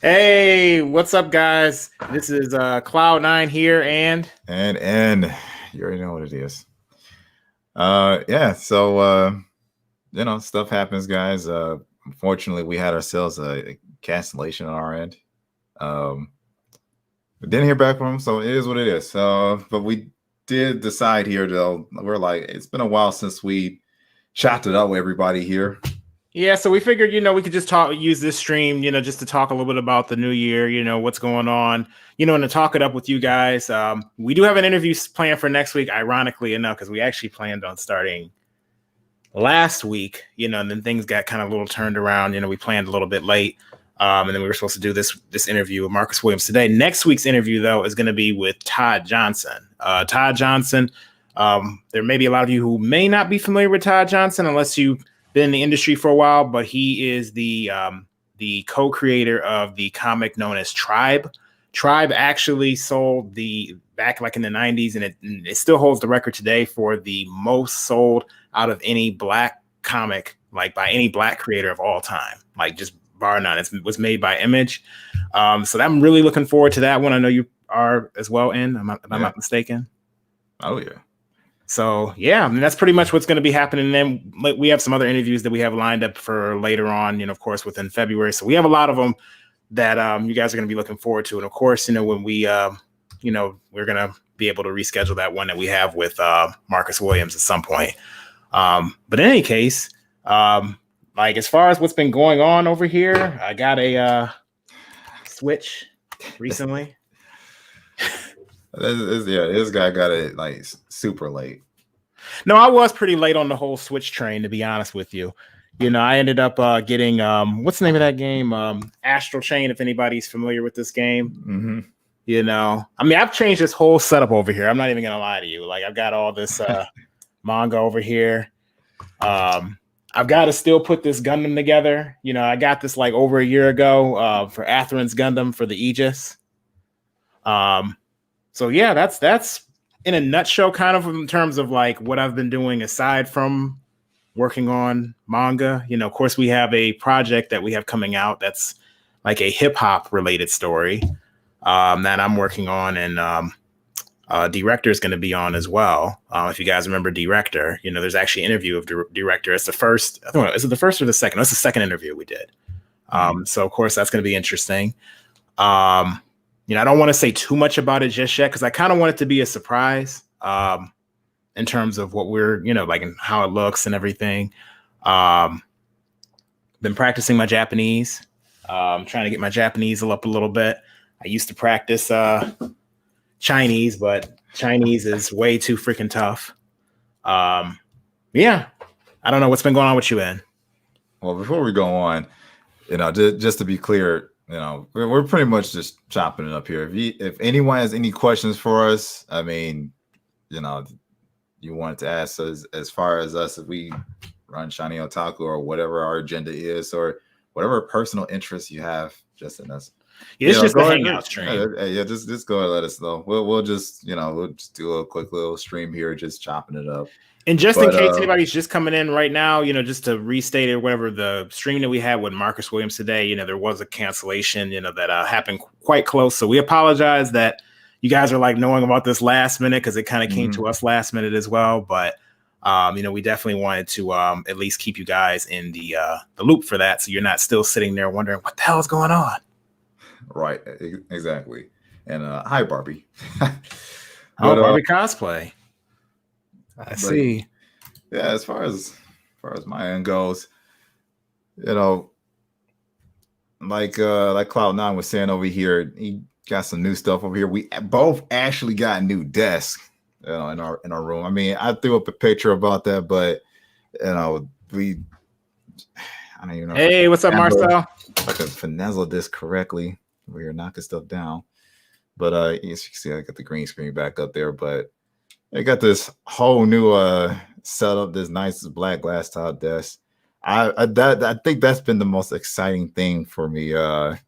Hey, what's up, guys? This is Cloud9 here, and you already know what it is. Yeah, so stuff happens, guys. Unfortunately, we had ourselves a cancellation on our end. We didn't hear back from them, so it is what it is. But we did decide here, though. We're like, it's been a while since we chopped it up with everybody here. yeah. So we figured, we could just use this stream, just to talk a little bit about the new year, what's going on, and to talk it up with you guys. We do have an interview planned for next week, ironically enough, because we actually planned on starting last week, and then things got kind of a little turned around. We planned a little bit late. And then we were supposed to do this interview with Marcus Williams today. Next week's interview, though, is going to be with Todd Johnson. Todd Johnson, there may be a lot of you who may not be familiar with Todd Johnson unless you've been in the industry for a while, but he is the co-creator of the comic known as Tribe. Tribe actually sold back like in the 90s, and it still holds the record today for the most sold out of any Black comic, like by any Black creator of all time, like just bar none. It was made by Image. So I'm really looking forward to that one. I know you are as well, if I'm not mistaken. Oh, yeah. So, yeah, I mean, that's pretty much what's going to be happening. And then we have some other interviews that we have lined up for later on, of course, within February. So we have a lot of them that you guys are going to be looking forward to. And of course, when we, we're going to be able to reschedule that one that we have with Marcus Williams at some point. But in any case, like as far as what's been going on over here, I got a Switch recently. This guy got it like super late. No, I was pretty late on the whole Switch train, to be honest with you. I ended up getting what's the name of that game? Astral Chain, if anybody's familiar with this game. Mm-hmm. I mean, I've changed this whole setup over here. I'm not even gonna lie to you. Like I've got all this manga over here. I've got to still put this Gundam together. I got this like over a year ago for Atheron's Gundam for the Aegis. So yeah, that's in a nutshell, kind of in terms of like what I've been doing aside from working on manga. Of course, we have a project that we have coming out that's like a hip hop related story that I'm working on, and Director is going to be on as well. If you guys remember Director, there's actually an interview of Director. It's the first. I don't know, is it the first or the second? That's the second interview we did. So of course that's going to be interesting. I don't want to say too much about it just yet because I kind of want it to be a surprise in terms of what we're, like and how it looks and everything. Been practicing my Japanese. Trying to get my Japanese up a little bit. I used to practice Chinese, but Chinese is way too freaking tough. Yeah, I don't know what's been going on with you, Ed. Well, before we go on, just to be clear, we're pretty much just chopping it up here. If anyone has any questions for us, I mean, you wanted to ask us as far as us if we run Shining Otaku or whatever our agenda is, or whatever personal interest you have just in us. Yeah, it's just a hangout stream. Yeah, just go and let us know. We'll just we'll just do a quick little stream here, just chopping it up. And just in case anybody's just coming in right now, just to restate it, whatever the stream that we had with Marcus Williams today, there was a cancellation, that happened quite close. So we apologize that you guys are like knowing about this last minute because it kind of came to us last minute as well. But we definitely wanted to at least keep you guys in the loop for that, so you're not still sitting there wondering what the hell is going on. Right, exactly. And hi, Barbie. Barbie cosplay. I see. Yeah, as far as my end goes, like Cloud9 was saying over here, he got some new stuff over here. We both actually got new desks, in our room. I mean, I threw up a picture about that, but I don't even know. Hey, what's up, Marcel? If I can finagle this correctly. We're knocking stuff down, but as you can see, I got the green screen back up there. But I got this whole new setup, this nice black glass top desk. I think that's been the most exciting thing for me for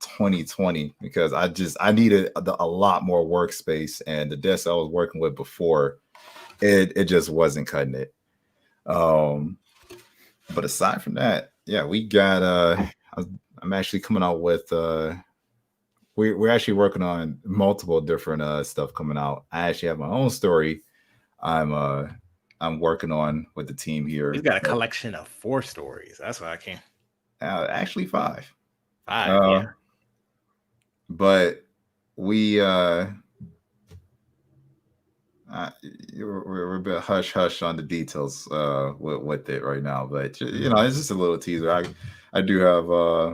2020, because I needed a lot more workspace, and the desk I was working with before, it just wasn't cutting it. But aside from that, yeah, we got I'm actually coming out with we're actually working on multiple different stuff coming out. I actually have my own story. I'm uh I'm working on with the team He's here. got a collection of 4 stories. That's why I can't. Actually five. 5, yeah. Uh, but we uh we're a bit hush hush on the details with it right now. But you know, it's just a little teaser. I do have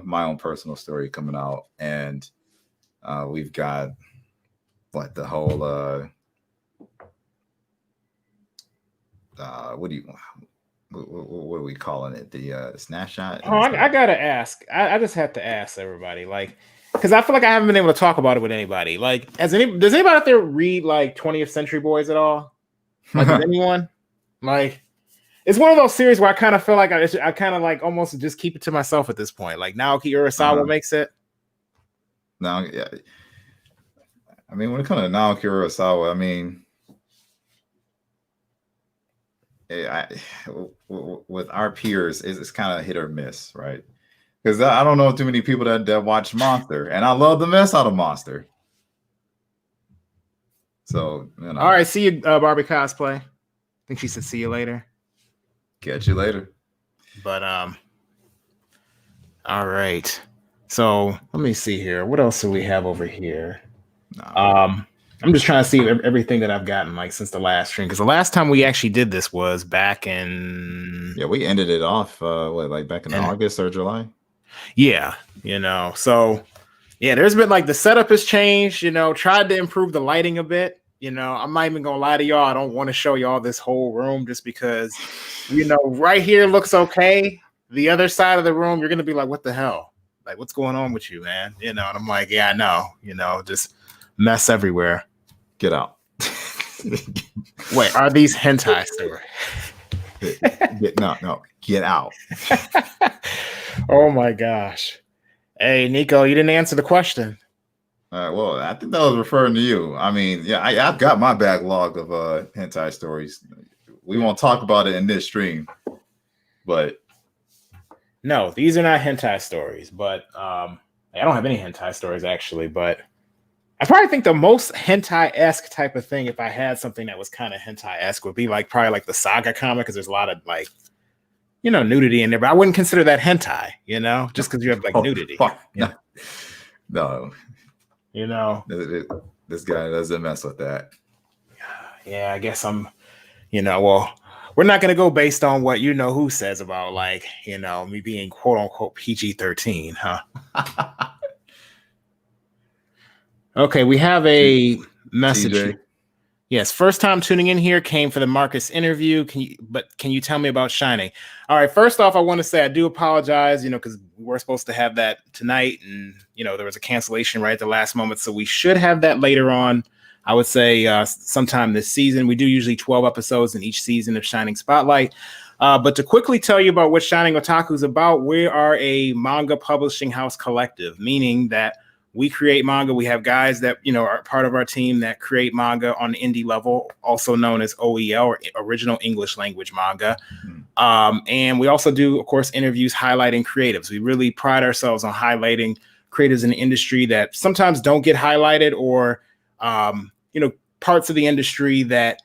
my own personal story coming out, and we've got what the whole what do you what are we calling it? The snapshot. Oh, I gotta ask. I just have to ask everybody, like, because I feel like I haven't been able to talk about it with anybody. Like, does anybody out there read like 20th Century Boys at all? Like, does anyone? Like, it's one of those series where I kind of feel like I kind of like almost just keep it to myself at this point. Like Naoki Urasawa makes it. Now, yeah, I mean, when it comes to Naoki Urasawa, I mean, with our peers, it's kind of hit or miss, right? Because I don't know too many people that watch Monster, and I love the mess out of Monster. So, you know. All right, see you, Barbie cosplay. I think she said see you later. Catch you later. But all right. So let me see here. What else do we have over here? I'm just trying to see everything that I've gotten like since the last stream, because the last time we actually did this was back in we ended it off like back in August or July. Yeah, you know. So yeah, there's been like the setup has changed, you know, tried to improve the lighting a bit. You know, I'm not even gonna lie to y'all. I don't want to show y'all this whole room just because, you know, right here looks okay. The other side of the room, you're gonna be like, what the hell? Like, what's going on with you, man? You know, and I'm like, yeah, I know, you know, just mess everywhere. Get out. Wait, are these hentai stories? No, get out. Oh my gosh. Hey, Nico, you didn't answer the question. Well, I think that was referring to you. I mean, yeah, I've got my backlog of hentai stories. We won't talk about it in this stream, but no, these are not hentai stories. But I don't have any hentai stories actually. But I probably think the most hentai-esque type of thing, if I had something that was kind of hentai-esque, would be like probably like the Saga comic, because there's a lot of like, you know, nudity in there. But I wouldn't consider that hentai, you know, just because you have like nudity. Yeah. No. You know, this guy doesn't mess with that. Yeah, I guess I'm, you know, well, we're not going to go based on what you know who says about like, you know, me being quote unquote PG-13, huh? Okay, we have a message. TJ. Yes, first time tuning in here, came for the Marcus interview. Can you tell me about Shining? All right, first off, I want to say I do apologize, you know, because we're supposed to have that tonight, and you know there was a cancellation right at the last moment, so we should have that later on. I would say sometime this season. We do usually 12 episodes in each season of Shining Spotlight. But to quickly tell you about what Shining Otaku is about, we are a manga publishing house collective, meaning that we create manga. We have guys that, you know, are part of our team that create manga on the indie level, also known as OEL, or original English language manga. And we also do, of course, interviews highlighting creatives. We really pride ourselves on highlighting creators in the industry that sometimes don't get highlighted, or, you know, parts of the industry that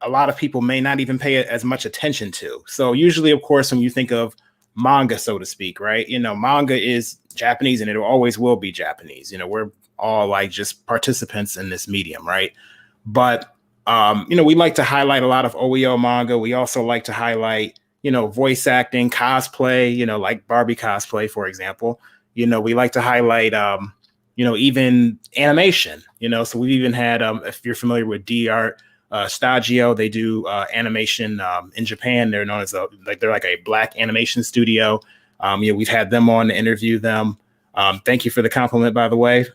a lot of people may not even pay as much attention to. So usually, of course, when you think of manga, so to speak, right? You know, manga is Japanese and it always will be Japanese. You know, we're all like just participants in this medium, right? But, you know, we like to highlight a lot of OEO manga. We also like to highlight, you know, voice acting, cosplay, you know, like Barbie cosplay, for example. You know, we like to highlight, you know, even animation, you know, so we've even had, if you're familiar with D-Art, Stagio, they do animation in Japan. They're known as they're like a black animation studio. You know, we've had them on to interview them. Thank you for the compliment, by the way.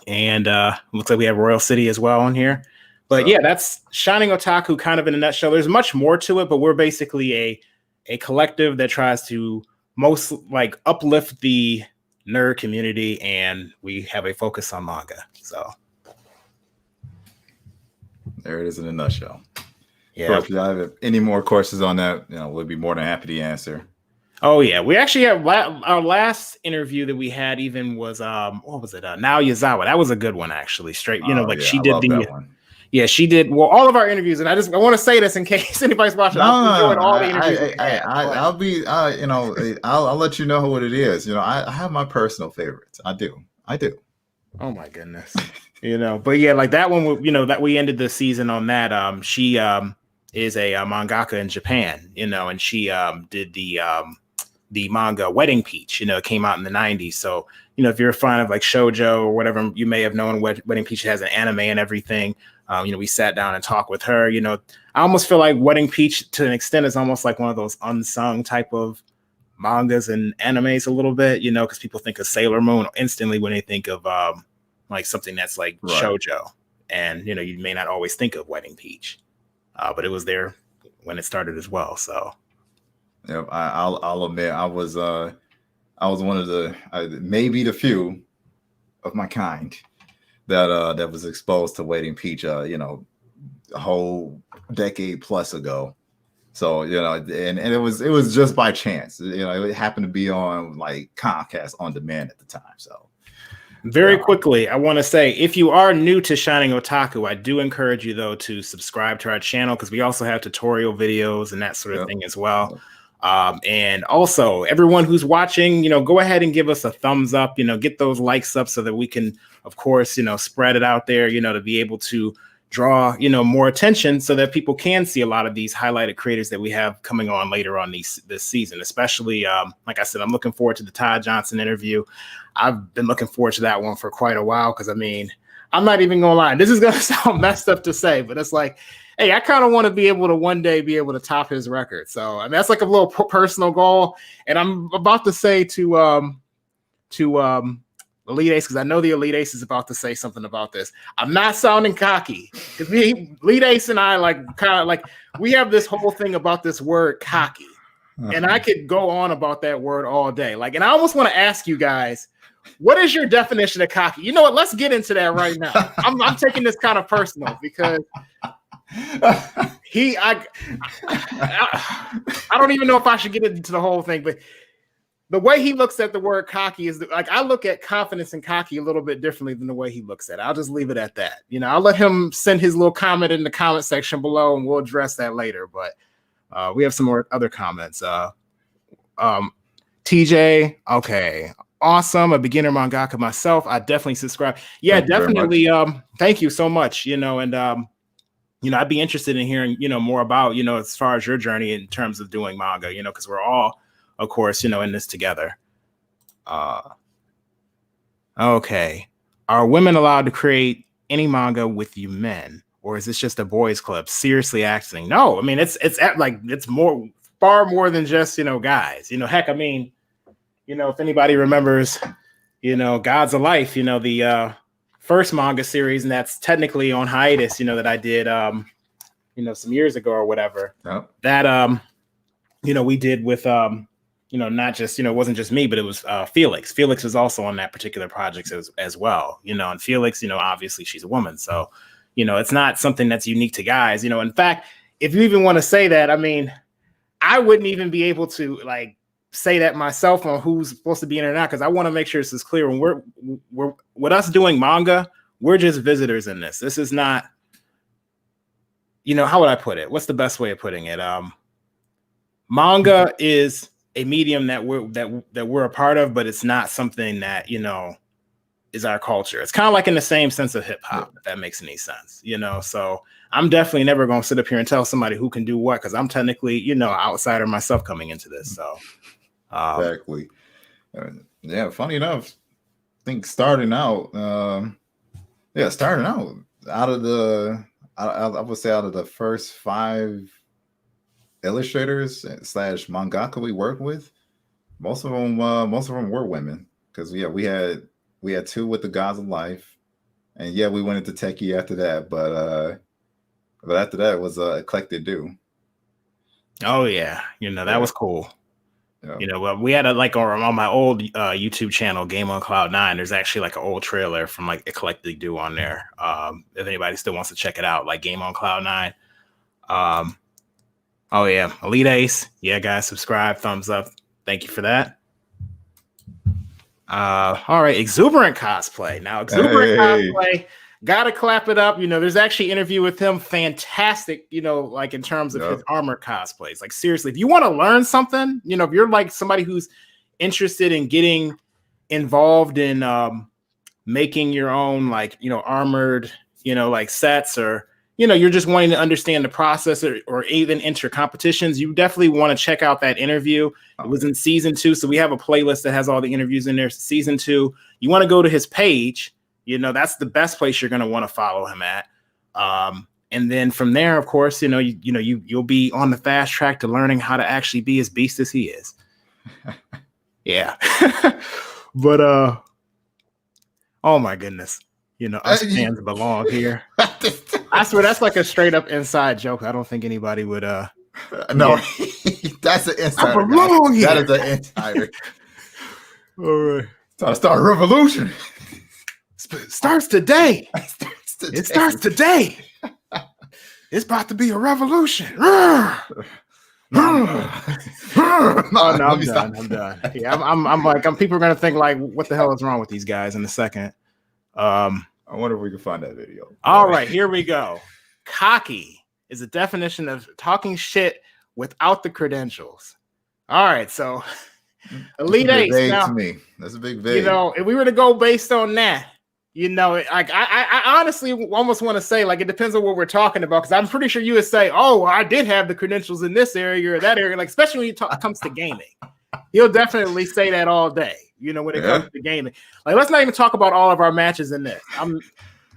And looks like we have Royal City as well on here. But yeah, that's Shining Otaku kind of in a nutshell. There's much more to it, but we're basically a collective that tries to most like uplift the nerd community, and we have a focus on manga. So there it is in a nutshell. Yeah. If you have any more questions on that, you know, we'll be more than happy to answer. Oh yeah, we actually have our last interview that we had even was what was it? Now Yazawa. That was a good one actually. Straight, Oh like yeah, she I did love the that one. yeah, she did well all of our interviews, and I want to say this in case anybody's watching. No, I've no, enjoyed no. all the interviews we had, but I'll be, I'll let you know what it is. I have my personal favorites. I do. oh my goodness, but yeah, like that one, that we ended the season on that. She is a mangaka in Japan, and she did the manga Wedding Peach. It came out in the 90s. So, if you're a fan of like shoujo or whatever, you may have known Wedding Peach has an anime and everything. We sat down and talked with her. I almost feel like Wedding Peach to an extent is almost like one of those unsung type of mangas and animes a little bit, because people think of Sailor Moon instantly when they think of like something that's like Right. shoujo. And, you may not always think of Wedding Peach, but it was there when it started as well. So. Yep, I'll admit I was one of the maybe the few of my kind that was exposed to Waiting Peach a whole decade plus ago. So and it was just by chance. It happened to be on like Comcast on demand at the time. So very quickly, I want to say, if you are new to Shining Otaku, I do encourage you, though, to subscribe to our channel because we also have tutorial videos and that sort of thing as well. And also, everyone who's watching, go ahead and give us a thumbs up, get those likes up so that we can, of course, spread it out there, to be able to draw, more attention so that people can see a lot of these highlighted creators that we have coming on later on this season, especially, like I said, I'm looking forward to the Ty Johnson interview. I've been looking forward to that one for quite a while because, I'm not even going to lie. This is going to sound messed up to say, but it's like, hey, I kind of want to be able to one day be able to top his record. So that's like a little personal goal. And I'm about to say to Elite Ace, because I know the Elite Ace is about to say something about this. I'm not sounding cocky because Elite Ace and I we have this whole thing about this word cocky. And I could go on about that word all day. And I almost want to ask you guys, what is your definition of cocky? You know what? Let's get into that right now. I'm taking this kind of personal because I don't even know if I should get into the whole thing, but the way he looks at the word cocky is I look at confidence and cocky a little bit differently than the way he looks at it. I'll just leave it at that. I'll let him send his little comment in the comment section below and we'll address that later. But we have some more other comments. TJ, okay. Awesome. A beginner mangaka myself. I definitely subscribe. Yeah, definitely. Thank you so much. And I'd be interested in hearing, more about, as far as your journey in terms of doing manga, because we're all, of course, in this together. Okay. Are women allowed to create any manga with you men, or is this just a boys club? Seriously asking. No, it's far more than just, guys, heck, if anybody remembers, Gods of Life, the first manga series, and that's technically on hiatus, that I did, some years ago or whatever. Yep. That, we did with, not just, it wasn't just me, but it was Felix. Felix was also on that particular project as well, and Felix, obviously she's a woman. So, it's not something that's unique to guys, in fact, if you even want to say that, I wouldn't even be able to say that myself on who's supposed to be in or not, because I want to make sure this is clear. When we're with us doing manga, we're just visitors in this. This is not, how would I put it? What's the best way of putting it? Manga is a medium that we're a part of, but it's not something that, is our culture. It's kind of like in the same sense of hip hop, if that makes any sense, so I'm definitely never going to sit up here and tell somebody who can do what, because I'm technically, outsider myself coming into this. So exactly. Yeah, funny enough, I think starting out out of the, I would say out of the first 5 illustrators / mangaka we worked with, most of them were women, because we had 2 with the Gods of Life, and we went into techie after that, but after that was Eclectic Do. Oh yeah, that was cool. Yeah. We had on my old YouTube channel, Game on Cloud 9. There's actually an old trailer from Eclectic Do on there. If anybody still wants to check it out, Game on Cloud 9. Oh yeah, Elite Ace. Yeah, guys, subscribe, thumbs up. Thank you for that. All right, exuberant cosplay. Now, exuberant cosplay, gotta clap it up. There's actually an interview with him. Fantastic, like in terms of his armor cosplays. Like seriously, if you want to learn something, if you're like somebody who's interested in getting involved in making your own like armored like sets, or you're just wanting to understand the process, or even enter competitions, you definitely want to check out that interview. It was in season 2, so we have a playlist that has all the interviews in there. Season 2, you want to go to his page. That's the best place you're going to want to follow him at. And then from there, of course, you'll be on the fast track to learning how to actually be as beast as he is. Yeah. But oh my goodness. Us fans belong here. I swear that's like a straight up inside joke. I don't think anybody would no, that's an insider. I belong here. That is an insider. All right. Time to start a revolution. Starts today. It starts today. It's about to be a revolution. No, I'm done. Yeah, I'm like, people are gonna think like, what the hell is wrong with these guys in a second. I wonder if we can find that video. All right, here we go. Cocky is a definition of talking shit without the credentials. All right, so Elite Ace. Now, to me. That's a big vague. If we were to go based on that, like I honestly almost want to say like it depends on what we're talking about, because I'm pretty sure you would say, oh, I did have the credentials in this area or that area, like especially when it comes to gaming. He'll definitely say that all day. When it comes to gaming, like let's not even talk about all of our matches in this. Don't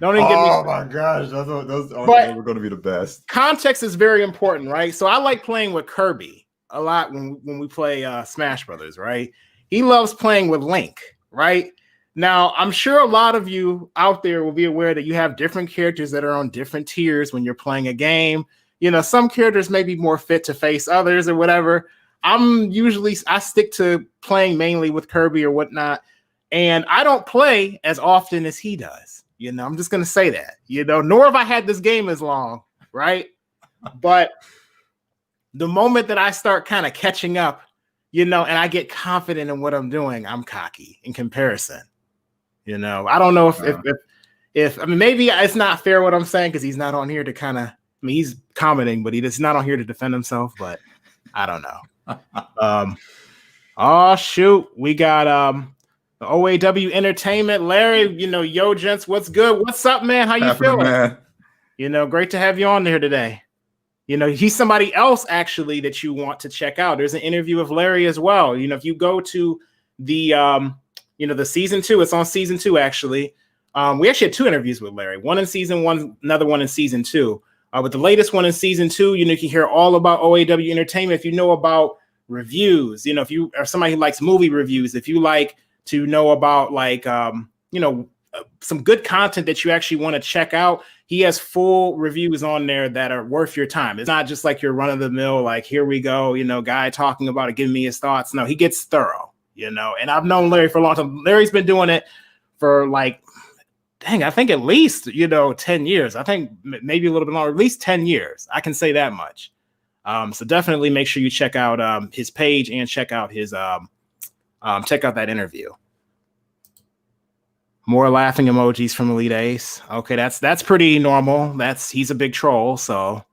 even get me. Oh my gosh, those are going to be the best. Context is very important, right? So I like playing with Kirby a lot when we play Smash Brothers, right? He loves playing with Link, right? Now I'm sure a lot of you out there will be aware that you have different characters that are on different tiers when you're playing a game. Some characters may be more fit to face others or whatever. I stick to playing mainly with Kirby or whatnot, and I don't play as often as he does. I'm just gonna say that. Nor have I had this game as long, right? But the moment that I start kind of catching up, and I get confident in what I'm doing, I'm cocky in comparison. I don't know if maybe it's not fair what I'm saying, because he's not on here to kind of. He's commenting, but he's not on here to defend himself. But I don't know. Oh shoot, we got the OAW Entertainment. Larry, yo gents, what's good? What's up, man? How you feeling? Man. Great to have you on there today. He's somebody else actually that you want to check out. There's an interview with Larry as well. If you go to the the season 2, it's on season 2 actually. We actually had 2 interviews with Larry, one in season 1, another one in season 2. But the latest one in season 2, you can hear all about OAW Entertainment. If you know about reviews, if you are somebody who likes movie reviews, if you like to know about like, some good content that you actually want to check out, he has full reviews on there that are worth your time. It's not just like your run of the mill, like here we go, guy talking about it, giving me his thoughts. No, he gets thorough, and I've known Larry for a long time. Larry's been doing it for like, I think at least, 10 years. I think maybe a little bit longer, at least 10 years. I can say that much. So definitely make sure you check out his page and check out his check out that interview. More laughing emojis from Elite Ace. Okay, that's pretty normal. He's a big troll, so.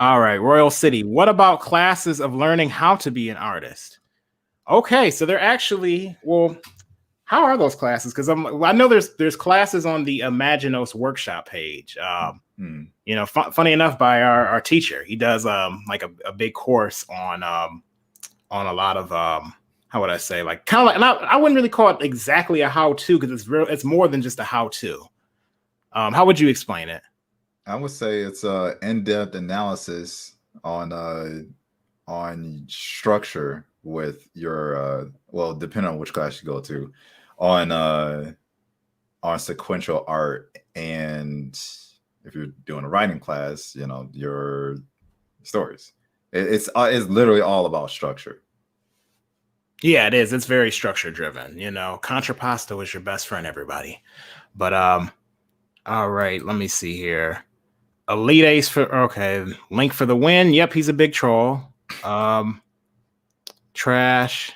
All right, Royal City. What about classes of learning how to be an artist? Okay, so they're actually, well, how are those classes? Because I know there's classes on the Imaginos workshop page. Funny enough, by our teacher, he does like a big course on a lot of how would I say, like kind of like, and I wouldn't really call it exactly a how-to, because it's more than just a how-to. How would you explain it? I would say it's a in-depth analysis on structure with your depending on which class you go to, on sequential art, and if you're doing a writing class, your stories. It's literally all about structure. Yeah, it is. It's very structure driven. Contrapposto is your best friend, everybody. But all right, let me see here. Elite Ace Link for the win. Yep, he's a big troll. trash.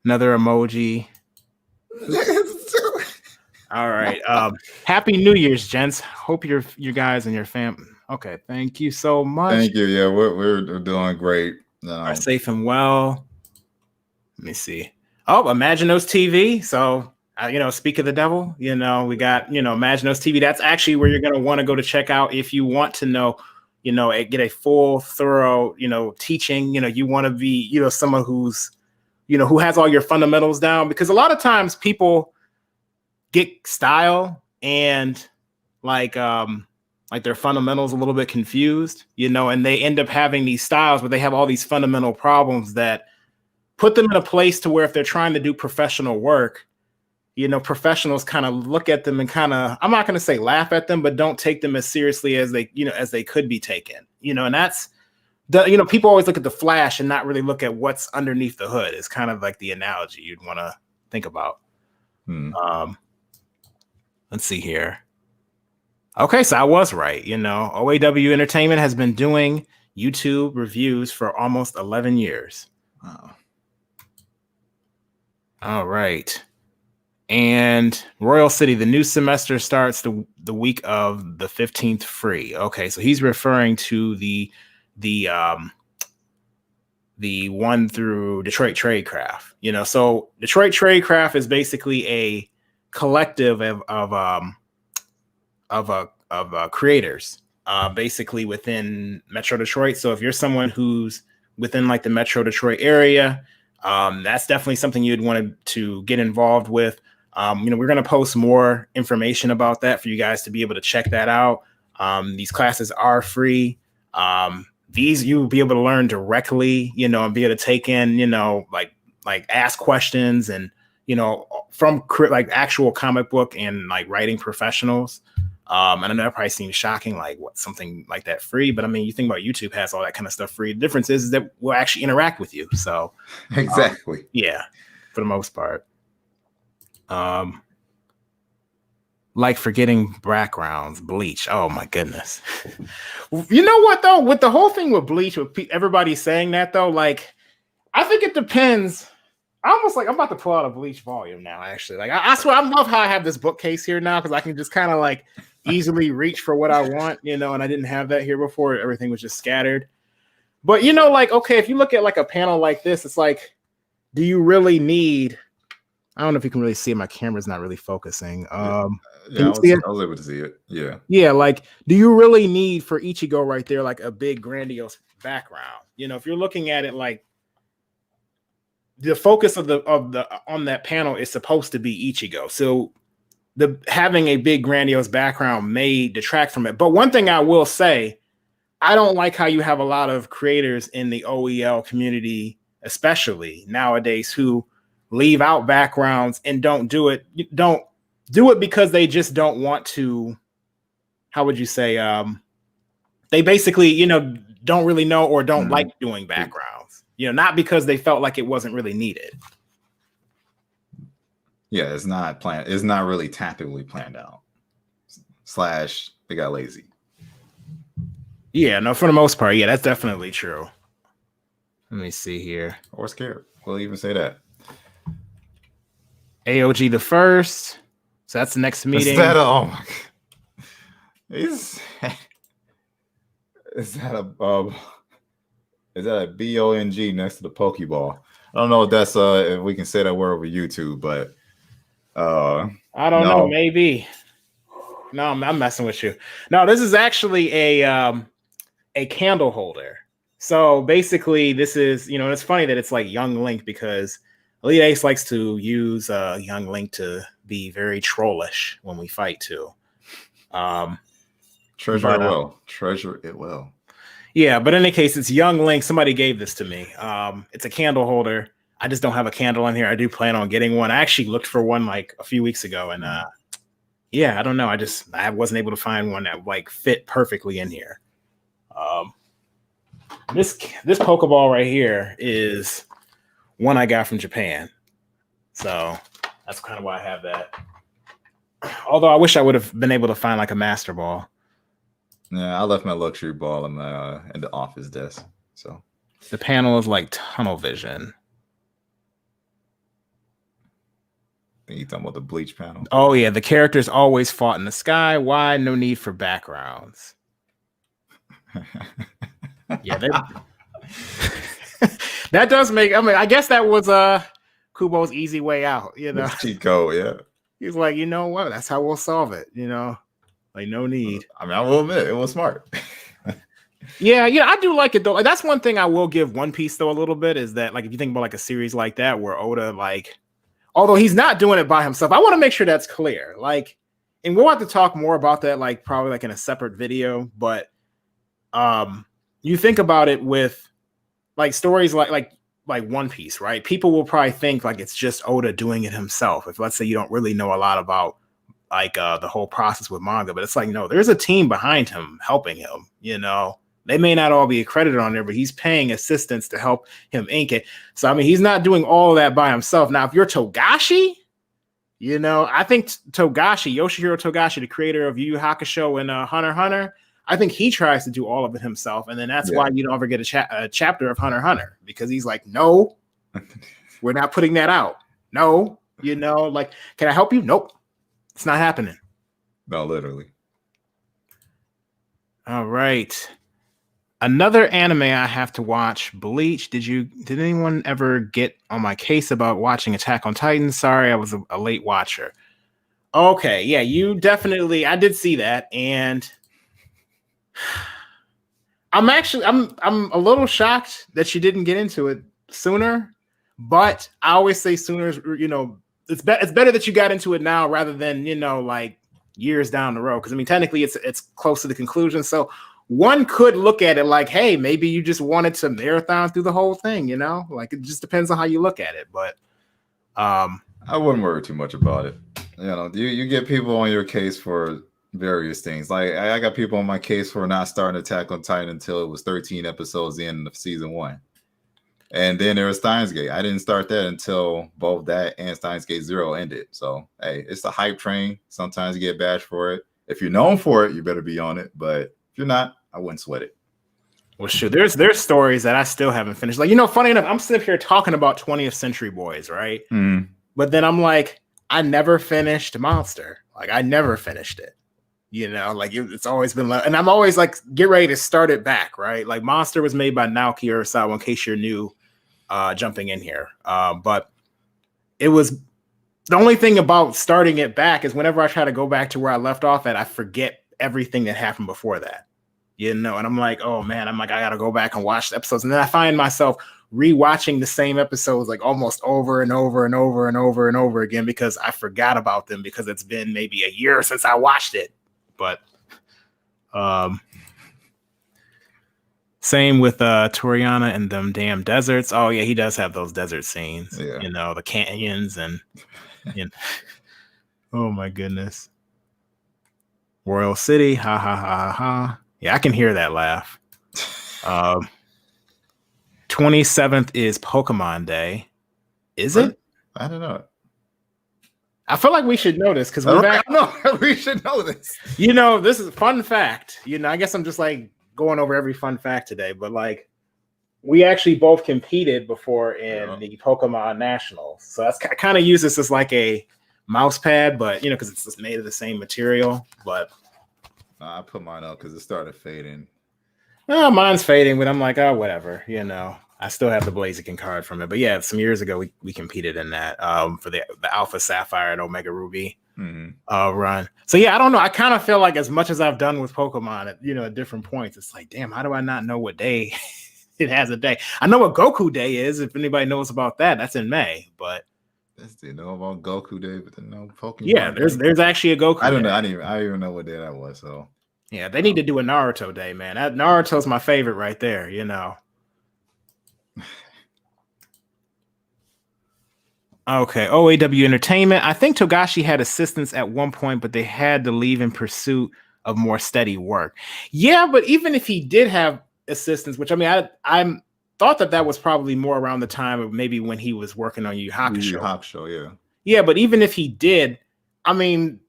Another emoji. All right. Happy New Year's, gents. Hope you guys and your family. Okay, thank you so much. Thank you. Yeah, we're doing great. Are safe and well. Let me see. Oh, Imaginos TV. So, speak of the devil. We got Imaginos TV. That's actually where you're going to want to go to check out if you want to know. Get a full, thorough, teaching. You want to be, someone who's, who has all your fundamentals down, because a lot of times people get style and like their fundamentals a little bit confused, and they end up having these styles, but they have all these fundamental problems that put them in a place to where if they're trying to do professional work, professionals kind of look at them and kind of, I'm not going to say laugh at them, but don't take them as seriously as they could be taken, and that's the, people always look at the flash and not really look at what's underneath the hood. It's kind of like the analogy you'd want to think about. Let's see here. Okay, so I was right. OAW Entertainment has been doing YouTube reviews for almost 11 years. Wow. All right. And Royal City, the new semester starts the week of the 15th free. Okay, so he's referring to the one through Detroit Tradecraft. So Detroit Tradecraft is basically a collective of creators, basically within Metro Detroit. So if you're someone who's within like the Metro Detroit area, that's definitely something you'd want to get involved with. We're going to post more information about that for you guys to be able to check that out. These classes are free. These you'll be able to learn directly, and be able to take in, like ask questions and, from like actual comic book and like writing professionals. And I know that probably seems shocking, like what, something like that free, but I mean, you think about YouTube has all that kind of stuff free. The difference is that we'll actually interact with you. So exactly. Yeah, for the most part. Like forgetting backgrounds, Bleach. Oh my goodness. You know what though? With the whole thing with Bleach, with everybody saying that though, like I think it depends. I'm about to pull out a Bleach volume now. Actually, like I swear, I love how I have this bookcase here now because I can just kind of like easily reach for what I want, and I didn't have that here before. Everything was just scattered. But like okay, if you look at like a panel like this, it's like, do you really need? I don't know if you can really see it. My camera's not really focusing. I was able to see it. Yeah. Yeah, like, do you really need for Ichigo right there, like a big grandiose background? If you're looking at it like the focus of the on that panel is supposed to be Ichigo. So having a big grandiose background may detract from it. But one thing I will say, I don't like how you have a lot of creators in the OEL community, especially nowadays, who leave out backgrounds and don't do it because they just don't want to. How would you say? They basically, don't really know or don't like doing backgrounds. Not because they felt like it wasn't really needed. Yeah, it's not planned. It's not really tactically planned out. / they got lazy. Yeah, no, for the most part, yeah, that's definitely true. Let me see here. Or scared. We'll even say that. AOG the first. So that's the next meeting. Oh my God. Is that a BONG next to the Pokeball? I don't know if that's if we can say that word over YouTube, but I don't know, maybe. No, I'm messing with you. No, this is actually a candle holder. So basically, this is, it's funny that it's like Young Link because Elite Ace likes to use Young Link to be very trollish when we fight too. Treasure it well. Yeah, but in any case, it's Young Link. Somebody gave this to me. It's a candle holder. I just don't have a candle in here. I do plan on getting one. I actually looked for one like a few weeks ago, and yeah, I don't know. I wasn't able to find one that like fit perfectly in here. This Pokeball right here is one I got from Japan, so that's kind of why I have that. Although I wish I would have been able to find like a Master Ball. Yeah, I left my luxury ball in the office desk. So The panel is like tunnel vision. I think you're talking about the Bleach panel. Oh yeah, the characters always fought in the sky. Why? No need for backgrounds. Yeah, that does make. I mean, I guess that was Kubo's easy way out. You know, cheat code. Yeah, he's like, you know what? That's how we'll solve it. You know, like no need. I mean, I will admit it was smart. Yeah, I do like it though. Like, that's one thing I will give One Piece though a little bit is that like if you think about like a series like that where Oda like, although he's not doing it by himself, I want to make sure that's clear. Like, and we'll have to talk more about that like probably like in a separate video. But you think about it with like stories like One Piece, right? People will probably think like it's just Oda doing it himself. If let's say you don't really know a lot about like the whole process with manga, but it's like no, there's a team behind him helping him. You know, they may not all be accredited on there, but he's paying assistants to help him ink it. So I mean, he's not doing all of that by himself. Now, if you're Togashi, you know, I think Yoshihiro Togashi, the creator of Yu Yu Hakusho and Hunter x Hunter, I think he tries to do all of it himself, and then that's why you don't ever get a chapter of Hunter x Hunter, because he's like, no, we're not putting that out. No, you know, like, can I help you? Nope, it's not happening. No, literally. All right, another anime I have to watch, Bleach. Did anyone ever get on my case about watching Attack on Titan? Sorry, I was a late watcher. Okay, yeah, you definitely. I did see that, and I'm a little shocked that you didn't get into it sooner, but I always say sooner, you know, it's better that you got into it now rather than, you know, like years down the road. Because I mean, technically it's close to the conclusion. So one could look at it like, hey, maybe you just wanted to marathon through the whole thing, you know, like it just depends on how you look at it. But I wouldn't worry too much about it. You know, you get people on your case for various things. Like I got people on my case for not starting Attack on Titan until it was 13 episodes in of season 1. And then there was Steins Gate. I didn't start that until both that and Steins Gate 0 ended. So hey, it's the hype train. Sometimes you get bashed for it. If you're known for it, you better be on it. But if you're not, I wouldn't sweat it. Well, sure. There's stories that I still haven't finished. Like, you know, funny enough, I'm sitting here talking about 20th Century Boys, right? Mm-hmm. But then I'm like, I never finished Monster. Like, I never finished it. You know, like it's always been, and I'm always like, get ready to start it back, right? Like Monster was made by Naoki Urasawa, in case you're new, jumping in here. But it was the only thing about starting it back is whenever I try to go back to where I left off at, I forget everything that happened before that, you know. And I'm like, oh man, I gotta go back and watch the episodes, and then I find myself rewatching the same episodes like almost over and over and over and over and over again because I forgot about them because it's been maybe a year since I watched it. But same with Toriana and them damn deserts. Oh yeah, he does have those desert scenes. Yeah. You know, the canyons and you know, oh my goodness. Royal City, ha ha ha ha ha. Yeah, I can hear that laugh. 27th is Pokemon Day. Is it? I don't know. I feel like we should know this because we should know this. You know, this is a fun fact. You know, I guess I'm just like going over every fun fact today, but like we actually both competed before in the Pokemon Nationals. So I kind of use this as like a mouse pad, but you know, because it's just made of the same material. But I put mine up because it started fading. Mine's fading, but I'm like, oh, whatever. You know, I still have the Blaziken card from it. But yeah, some years ago we competed in that for the Alpha Sapphire and Omega Ruby run. So yeah, I don't know. I kind of feel like as much as I've done with Pokemon at, you know, at different points, it's like, damn, how do I not know what day it has a day? I know what Goku Day is. If anybody knows about that, that's in May. But they know about Goku Day, but they know Pokemon. Yeah, there's actually a Goku. I don't know. I didn't even know what day that was. So yeah, they need to do a Naruto Day, man. Naruto's my favorite right there. You know. Okay, OAW Entertainment. I think Togashi had assistants at one point, but they had to leave in pursuit of more steady work. Yeah, but even if he did have assistants, which I mean, I thought that was probably more around the time of maybe when he was working on Yu Yu Hakusho. Yeah. Yeah, but even if he did, I mean,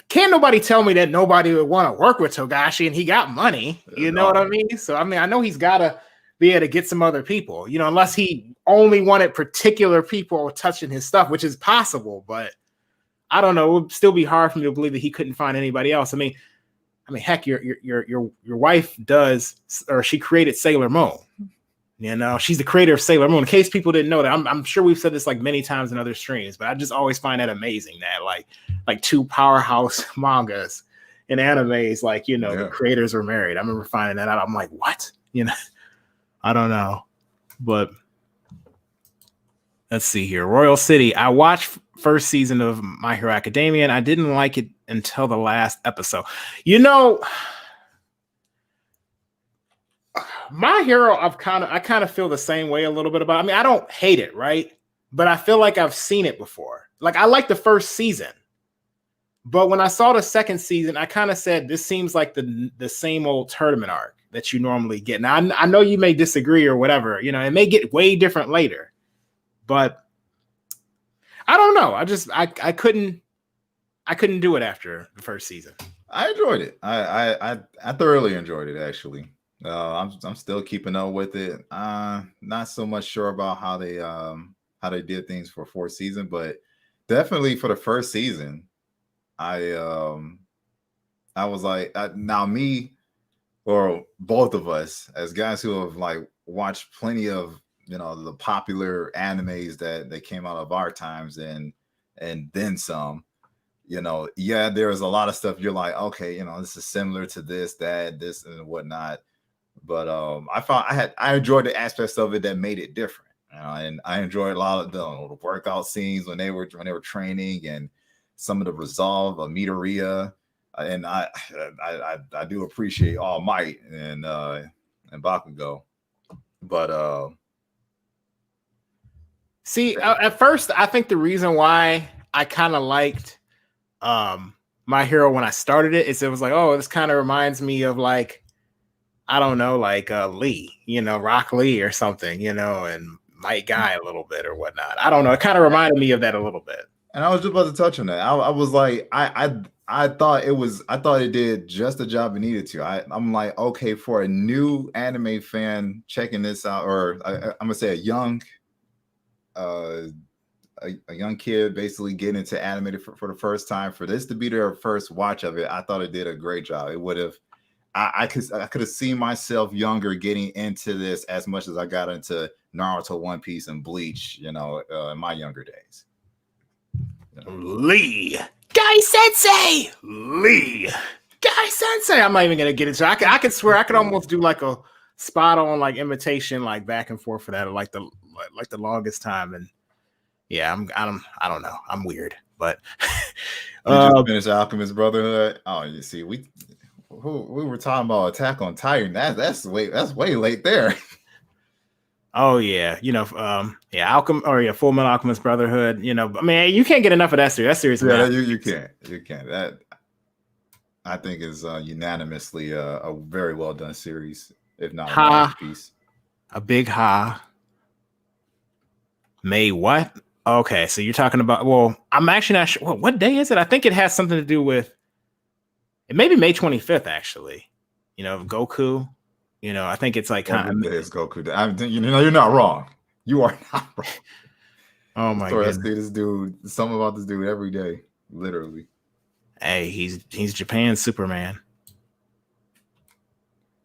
can't nobody tell me that nobody would want to work with Togashi and he got money. You know what I mean? So I mean, I know he's gotta be able to get some other people, you know, unless he only wanted particular people touching his stuff, which is possible, but I don't know. It would still be hard for me to believe that he couldn't find anybody else. I mean, heck, your wife does, or she created Sailor Moon. You know, she's the creator of Sailor Moon. In case people didn't know that, I'm sure we've said this like many times in other streams, but I just always find that amazing that like two powerhouse mangas and animes, like, you know, the creators were married. I remember finding that out. I'm like, what? You know, I don't know, but let's see here. Royal City. I watched first season of My Hero Academia, and I didn't like it until the last episode. You know, My Hero, I kind of feel the same way a little bit about. I mean, I don't hate it, right? But I feel like I've seen it before. Like, I like the first season, but when I saw the second season, I kind of said, this seems like the same old tournament arc that you normally get. Now, I know you may disagree or whatever. You know, it may get way different later, but I don't know. I couldn't do it after the first season. I enjoyed it. I thoroughly enjoyed it, actually. I'm still keeping up with it. Not so much sure about how they did things for fourth season, but definitely for the first season, I was like, now me or both of us as guys who have like watched plenty of, you know, the popular animes that came out of our times and then some. You know, yeah, there was a lot of stuff you're like, okay, you know, this is similar to this, that, this, and whatnot. But I enjoyed the aspects of it that made it different, you know, and I enjoyed a lot of the workout scenes when they were training, and some of the resolve of Midoriya, and I do appreciate All Might and Bakugo, but see, at first I think the reason why I kind of liked My Hero when I started it is it was like, oh, this kind of reminds me of like, I don't know, like Lee, you know, Rock Lee or something, you know, and Might Guy a little bit or whatnot. I don't know. It kind of reminded me of that a little bit. And I was just about to touch on that. I was like, I thought it did just the job it needed to. I'm like, okay, for a new anime fan checking this out, or I'm gonna say a young kid basically getting into anime for the first time, for this to be their first watch of it, I thought it did a great job. It would have. I could have seen myself younger getting into this as much as I got into Naruto, One Piece, and Bleach, you know, in my younger days. You know? Lee, Guy Sensei, Lee, Guy Sensei. I'm not even gonna get into it. I could swear I could almost do like a spot on like imitation, like back and forth for that, like the longest time. And yeah, I don't know. I'm weird, but you just finished Alchemist Brotherhood. Oh, you see, we were talking about Attack on Titan. That's way late there. Oh yeah, you know, Full Metal Alchemist Brotherhood. You know, I mean, you can't get enough of that series. That series, yeah, you can't. That I think is unanimously a very well done series, if not a masterpiece. A big ha. May what? Okay, so you're talking about. Well, I'm actually not sure. What day is it? I think it has something to do with. It may be May 25th, actually. You know, Goku. You know, I think it's like kind of. It's Goku. You know, you're not wrong. You are not wrong. Oh my god! I see this dude. Something about this dude every day, literally. Hey, he's Japan's Superman.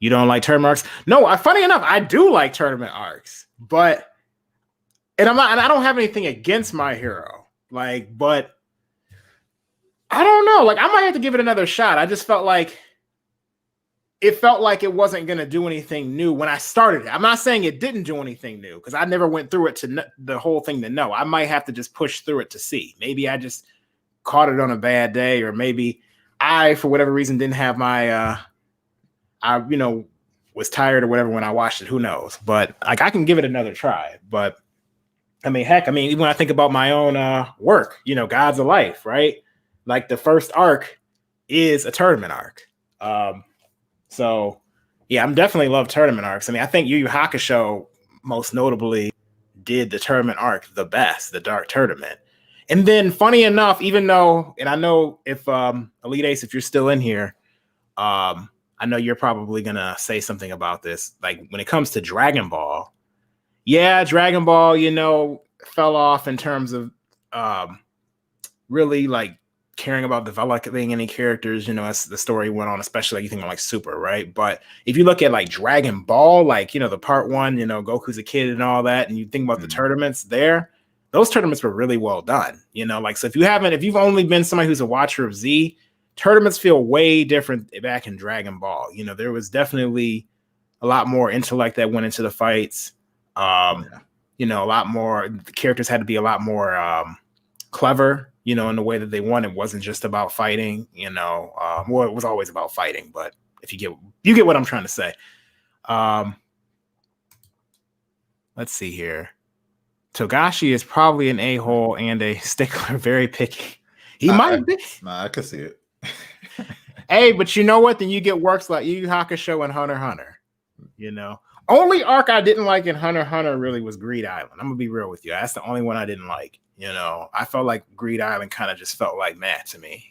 You don't like tournament arcs? No, funny enough, I do like tournament arcs, but and I don't have anything against My Hero, like, but. I don't know. Like, I might have to give it another shot. I just felt like it wasn't going to do anything new when I started it. I'm not saying it didn't do anything new because I never went through it to the whole thing to know. I might have to just push through it to see. Maybe I just caught it on a bad day, or maybe I, for whatever reason, didn't have my, was tired or whatever when I watched it. Who knows? But like, I can give it another try. But I mean, heck, even when I think about my own work, you know, Gods of Life, right? Like the first arc is a tournament arc. So yeah, I'm definitely love tournament arcs. I mean, I think Yu Yu Hakusho most notably did the tournament arc the best, the Dark Tournament. And then funny enough, even though, and I know if Elite Ace, if you're still in here, I I know you're probably gonna say something about this. Like when it comes to Dragon Ball, yeah, Dragon Ball, fell off in terms of really like caring about developing any characters, as the story went on, especially like you think of like Super, right? But if you look at like Dragon Ball, like, the part one, Goku's a kid and all that, and you think about the tournaments there, those tournaments were really well done, like, so if you've only been somebody who's a watcher of Z, tournaments feel way different back in Dragon Ball. There was definitely a lot more intellect that went into the fights. A lot more, the characters had to be a lot more clever, in the way that they won. It wasn't just about fighting, well, it was always about fighting, but if you get what I'm trying to say. Let's see here. Togashi is probably an a-hole and a stickler, very picky. He might be. Nah, I could see it. Hey, but you know what? Then you get works like Yu Yu Hakusho and Hunter x Hunter. Only arc I didn't like in Hunter x Hunter really was Greed Island. I'm gonna be real with you. That's the only one I didn't like. I felt like Greed Island kind of just felt like meh to me.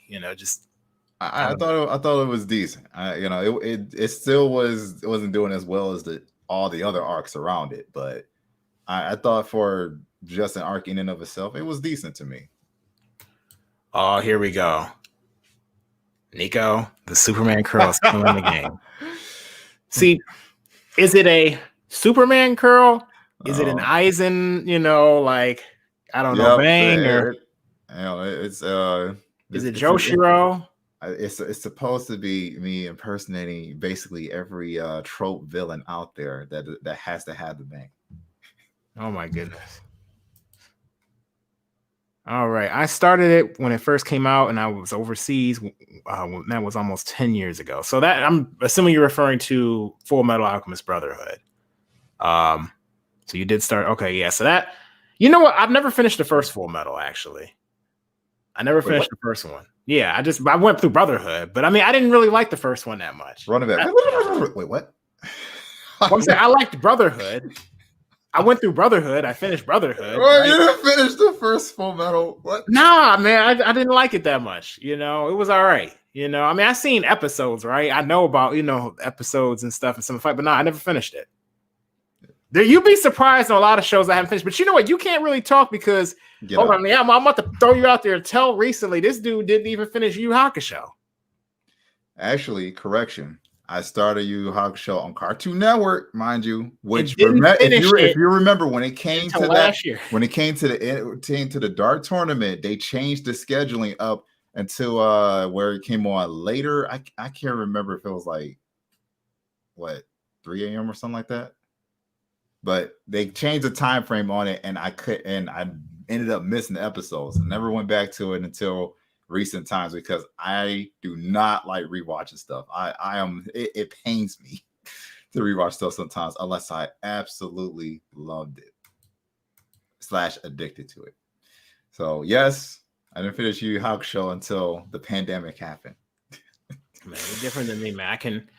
I thought it was decent. It still wasn't doing as well as all the other arcs around it, but I thought for just an arc in and of itself, it was decent to me. Oh, here we go. Nico, the Superman curl is killing the game. See, is it a Superman curl? Is it an Eisen, like, I don't know, bang, or it's is it Joshiro? It's supposed to be me impersonating basically every trope villain out there that has to have the bang. Oh my goodness. All right. I started it when it first came out and I was overseas. That was almost 10 years ago. So that I'm assuming you're referring to Full Metal Alchemist Brotherhood. So you did start. Okay. Yeah. So that, you know what? I've never finished the first Full Metal, actually. I never finished the first one. Yeah. I went through Brotherhood, but I mean, I didn't really like the first one that much. Run it back. Wait, what? I'm saying I liked Brotherhood. I went through Brotherhood. I finished Brotherhood. Well, right? You didn't finish the first Full Metal. What? Nah, man, I didn't like it that much. It was all right. I mean, I seen episodes, right? I know about episodes and stuff and some fight, but I never finished it. You'd be surprised on a lot of shows I haven't finished. But you know what? You can't really talk because hold on, I'm about to throw you out there. Tell recently this dude didn't even finish Yu Yu Hakusho. Actually, correction. I started Yu Yu Hakusho on Cartoon Network, mind you. Which if you remember when it came to last year, when it came to the Dark Tournament, they changed the scheduling up until where it came on later. I can't remember if it was like 3 a.m. or something like that. But they changed the time frame on it, and I ended up missing the episodes. I never went back to it until recent times because I do not like rewatching stuff. It pains me to rewatch stuff sometimes unless I absolutely loved it / addicted to it. So yes, I didn't finish Yu Yu Hakusho until the pandemic happened. Man, you're different than me, man. I can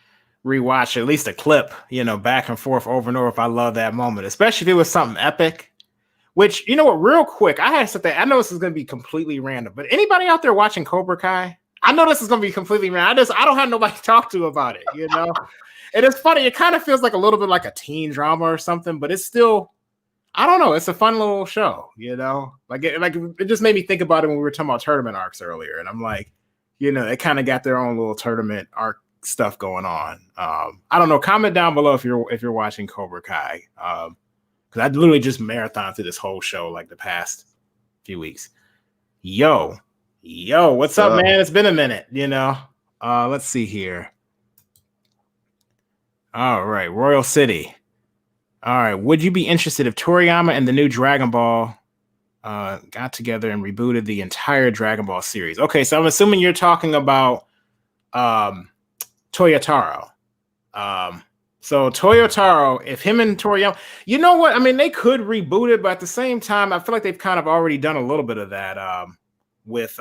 rewatch at least a clip, back and forth over and over if I love that moment, especially if it was something epic. Which, real quick, I had something. I know this is going to be completely random, but anybody out there watching Cobra Kai? I know this is going to be completely random. I don't have nobody to talk to about it, And it's funny. It kind of feels like a little bit like a teen drama or something, but it's still, I don't know. It's a fun little show, Like it just made me think about it when we were talking about tournament arcs earlier, and I'm like, they kind of got their own little tournament arc stuff going on. I don't know. Comment down below if you're watching Cobra Kai. Because I literally just marathon through this whole show like the past few weeks. Yo, what's up, man? It's been a minute, Let's see here. All right, Royal City. All right, would you be interested if Toriyama and the new Dragon Ball got together and rebooted the entire Dragon Ball series? Okay, so I'm assuming you're talking about Toyotaro. So Toyotaro, if him and Toriyama, you know what? I mean, they could reboot it, but at the same time, I feel like they've kind of already done a little bit of that with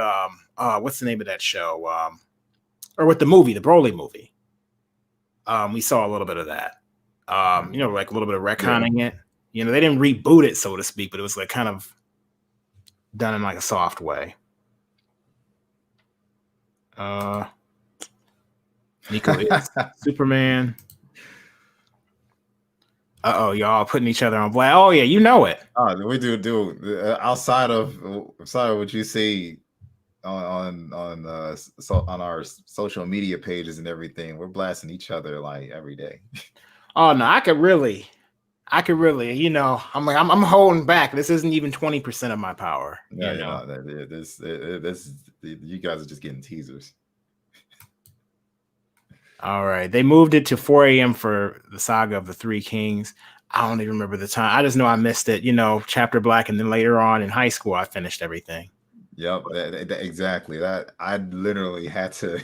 what's the name of that show? Or with the movie, the Broly movie. We saw a little bit of that. Like a little bit of retconning it. They didn't reboot it, so to speak, but it was like kind of done in like a soft way. Nico is Superman. Y'all putting each other on blast. Oh yeah, you know it. We do outside of what you see on our social media pages and everything. We're blasting each other like every day. Oh no, I could really, you know, I'm holding back. This isn't even 20% of my power. Yeah, you know, this you guys are just getting teasers. All right, they moved it to 4 a.m. for the Saga of the Three Kings. I don't even remember the time. I just know I missed it. You know, chapter black, and then later on in high school, I finished everything. Yep, exactly. That I literally had to.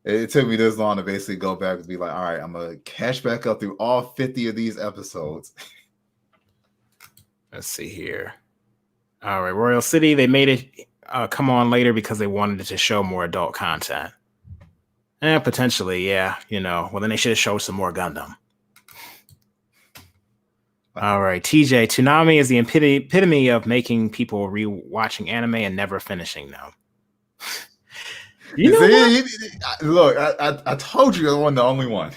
It took me this long to basically go back and be like, all right, I'm gonna catch back up through all 50 of these episodes. Let's see here. All right, Royal City. They made it come on later because they wanted it to show more adult content. Potentially, yeah. You know, well, then they should have showed some more Gundam. All right, TJ. Toonami is the epitome of making people re-watching anime and never finishing them. You know look, I told you I wasn't the only one.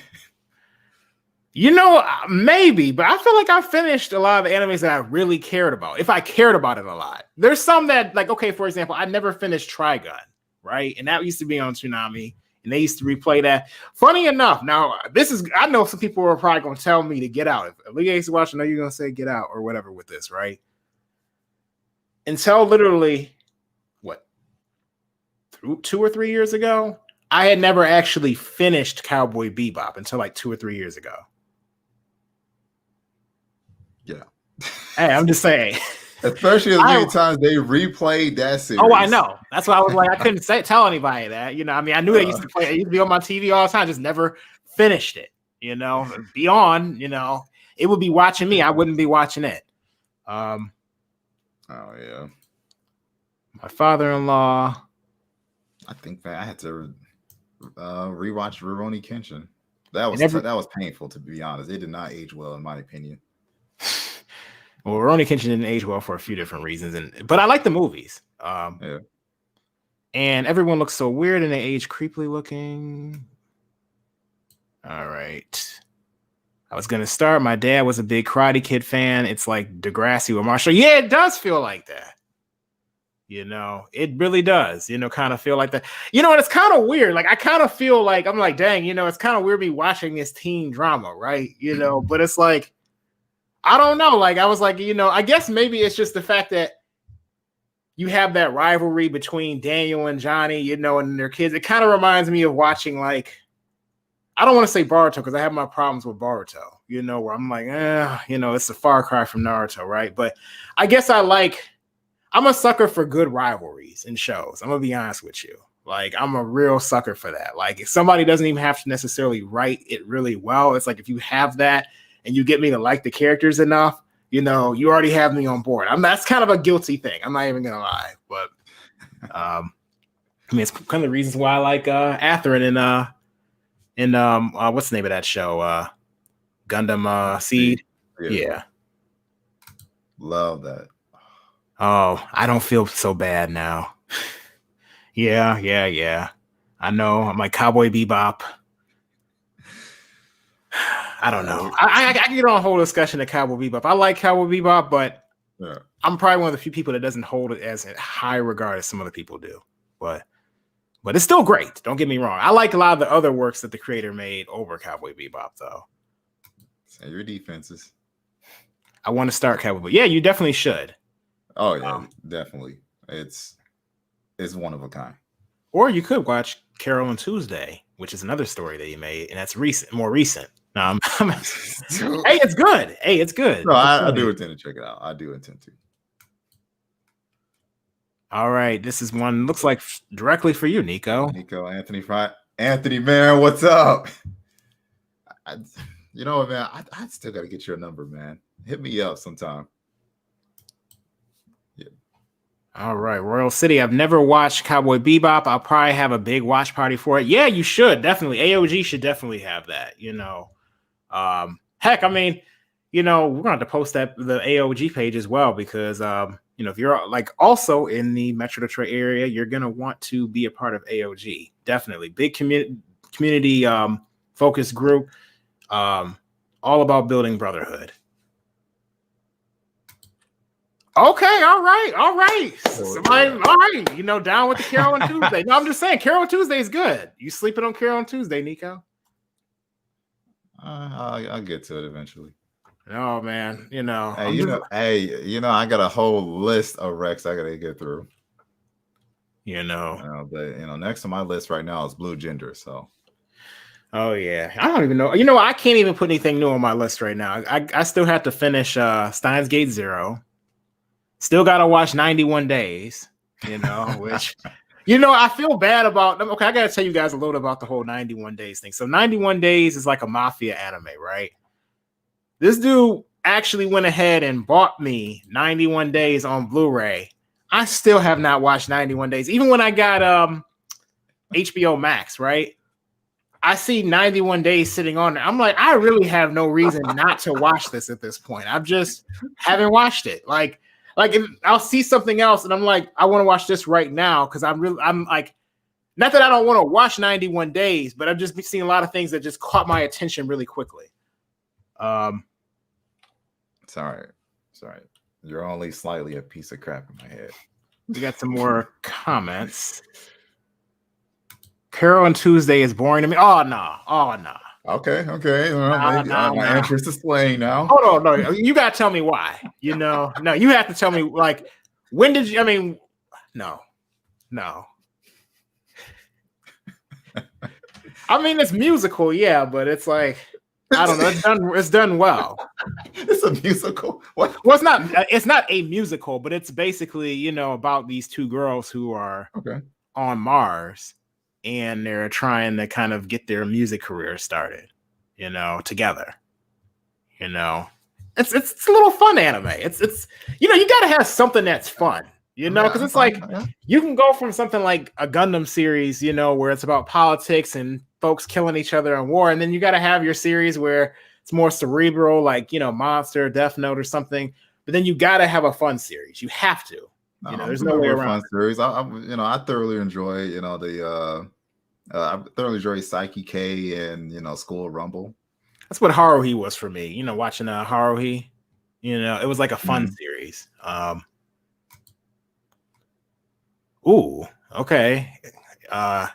You know, maybe, but I feel like I finished a lot of the animes that I really cared about. If I cared about it a lot, there's some that, like, okay, for example, I never finished Trigun, right? And that used to be on Toonami, and they used to replay that. Funny enough, now I know some people are probably going to tell me to get out. If Leah used to watch, I know you're going to say get out or whatever with this, right? Until literally, 2 or 3 years ago, I had never actually finished Cowboy Bebop until like 2 or 3 years ago. Yeah. Hey, I'm just saying. Especially as many times they replayed that series. Oh, I know. That's why I was like, I couldn't tell anybody that. You know, I mean, I knew they used to play. It used to be on my TV all the time. Just never finished it. You know, beyond, you know, it would be watching me. I wouldn't be watching it. Oh yeah. My father-in-law. I think that I had to rewatch Rurouni Kenshin. That was painful, to be honest. It did not age well, in my opinion. Well, Rurouni Kenshin didn't age well for a few different reasons, but I like the movies. Yeah. And everyone looks so weird, and they age creepily looking. All right. I was gonna start. My dad was a big Karate Kid fan. It's like Degrassi with Marshall. Yeah, it does feel like that. You know, it really does, you know, kind of feel like that. You know, and it's kind of weird. Like, I kind of feel like, I'm like, dang, you know, it's kind of weird me watching this teen drama, right? You know, but it's like, I don't know. Like, I was like, you know, I guess maybe it's just the fact that you have that rivalry between Daniel and Johnny, you know, and their kids. It kind of reminds me of watching, like, I don't want to say Boruto because I have my problems with Boruto, you know, where I'm like, you know, it's a far cry from Naruto, right? But I guess I'm a sucker for good rivalries in shows. I'm gonna be honest with you. Like, I'm a real sucker for that. Like, if somebody doesn't even have to necessarily write it really well, it's like if you have that and you get me to like the characters enough, you know, you already have me on board. That's kind of a guilty thing. I'm not even gonna lie, but I mean, it's kind of the reasons why I like Atherin and what's the name of that show? Gundam Seed. Yeah. Love that. Oh, I don't feel so bad now. Yeah. I know. I'm like Cowboy Bebop. I don't know. I can get on a whole discussion of Cowboy Bebop. I like Cowboy Bebop, but I'm probably one of the few people that doesn't hold it as in high regard as some other people do. But it's still great. Don't get me wrong. I like a lot of the other works that the creator made over Cowboy Bebop, though. So your defenses. I want to start Cowboy Bebop. Yeah, you definitely should. Oh yeah, definitely. It's one of a kind. Or you could watch Carol and Tuesday, which is another story that he made, and that's more recent. Hey, it's good. Hey, it's good. No, I do intend to check it out. I do intend to. All right, this is one looks like directly for you, Nico. Anthony, man, what's up? You know what, man? I still got to get your number, man. Hit me up sometime. All right, Royal City. I've never watched Cowboy Bebop. I'll probably have a big watch party for it. Yeah, you should definitely. AOG should definitely have that. You know, heck, I mean, you know, we're going to have to post the AOG page as well because, you know, if you're like also in the Metro Detroit area, you're going to want to be a part of AOG. Definitely big community. community focused group, all about building brotherhood. Okay, all right. Somebody, all right, down with the Carol and Tuesday. No, I'm just saying, Carol and Tuesday is good. You sleeping on Carol and Tuesday, Nico? I'll get to it eventually. Oh man, Hey, I got a whole list of recs I gotta get through. But next on my list right now is Blue Gender. So. Oh yeah, I don't even know. I can't even put anything new on my list right now. I still have to finish Steins Gate 0. Still got to watch 91 Days. Which I feel bad about. Okay, I got to tell you guys a little about the whole 91 Days thing. So 91 Days is like a mafia anime, right? This dude actually went ahead and bought me 91 Days on Blu-ray. I still have not watched 91 Days, even when I got HBO Max, right? I see 91 Days sitting on there. I'm like, I really have no reason not to watch this at this point. I just haven't watched it. Like I'll see something else and I'm like, I want to watch this right now because I'm like, not that I don't want to watch 91 Days, but I've just been seeing a lot of things that just caught my attention really quickly. Sorry. You're only slightly a piece of crap in my head. We got some more comments. Carol and Tuesday is boring to me. Oh no. Okay. My interest is playing now. Oh no. You gotta tell me why. No, you have to tell me. Like, when did you? I mean, no. I mean, it's musical, yeah, but it's like, I don't know. It's done well. It's a musical. What? Well, it's not a musical, but it's basically about these two girls who are on Mars. And they're trying to kind of get their music career started, together. It's a little fun anime. It's you got to have something that's fun, because it's like you can go from something like a Gundam series, where it's about politics and folks killing each other in war, and then you got to have your series where it's more cerebral, like Monster, Death Note, or something. But then you got to have a fun series. You have to. There's no way around. Fun series. I thoroughly enjoy, I thoroughly enjoy Psyche K and School Rumble. That's what Haruhi was for me. Watching Haruhi, it was like a fun series. Ooh, okay. I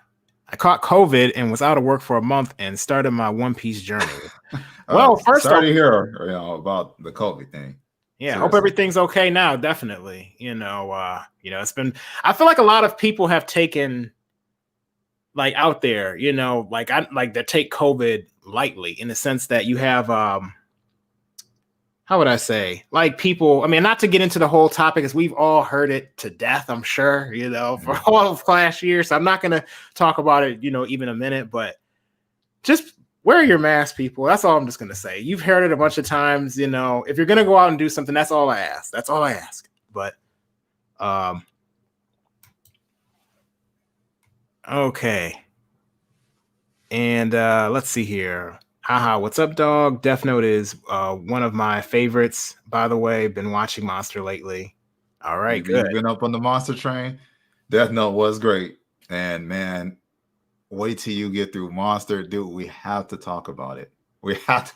caught COVID and was out of work for a month and started my One Piece journey. Well, first sorry to hear about the COVID thing. Yeah, hope everything's okay now. Definitely, it's been. I feel like a lot of people have taken, like out there, they take COVID lightly in the sense that you have, how would I say, like people. I mean, not to get into the whole topic, as we've all heard it to death, I'm sure, for all of last year. So I'm not going to talk about it, even a minute, but just wear your mask, people. That's all I'm just going to say. You've heard it a bunch of times, if you're going to go out and do something, that's all I ask. But, okay. And let's see here. Haha, what's up, dog? Death Note is one of my favorites, by the way. Been watching Monster lately. All right, good. You've been up on the Monster train. Death Note was great. And man, wait till you get through Monster, dude. We have to talk about it. Because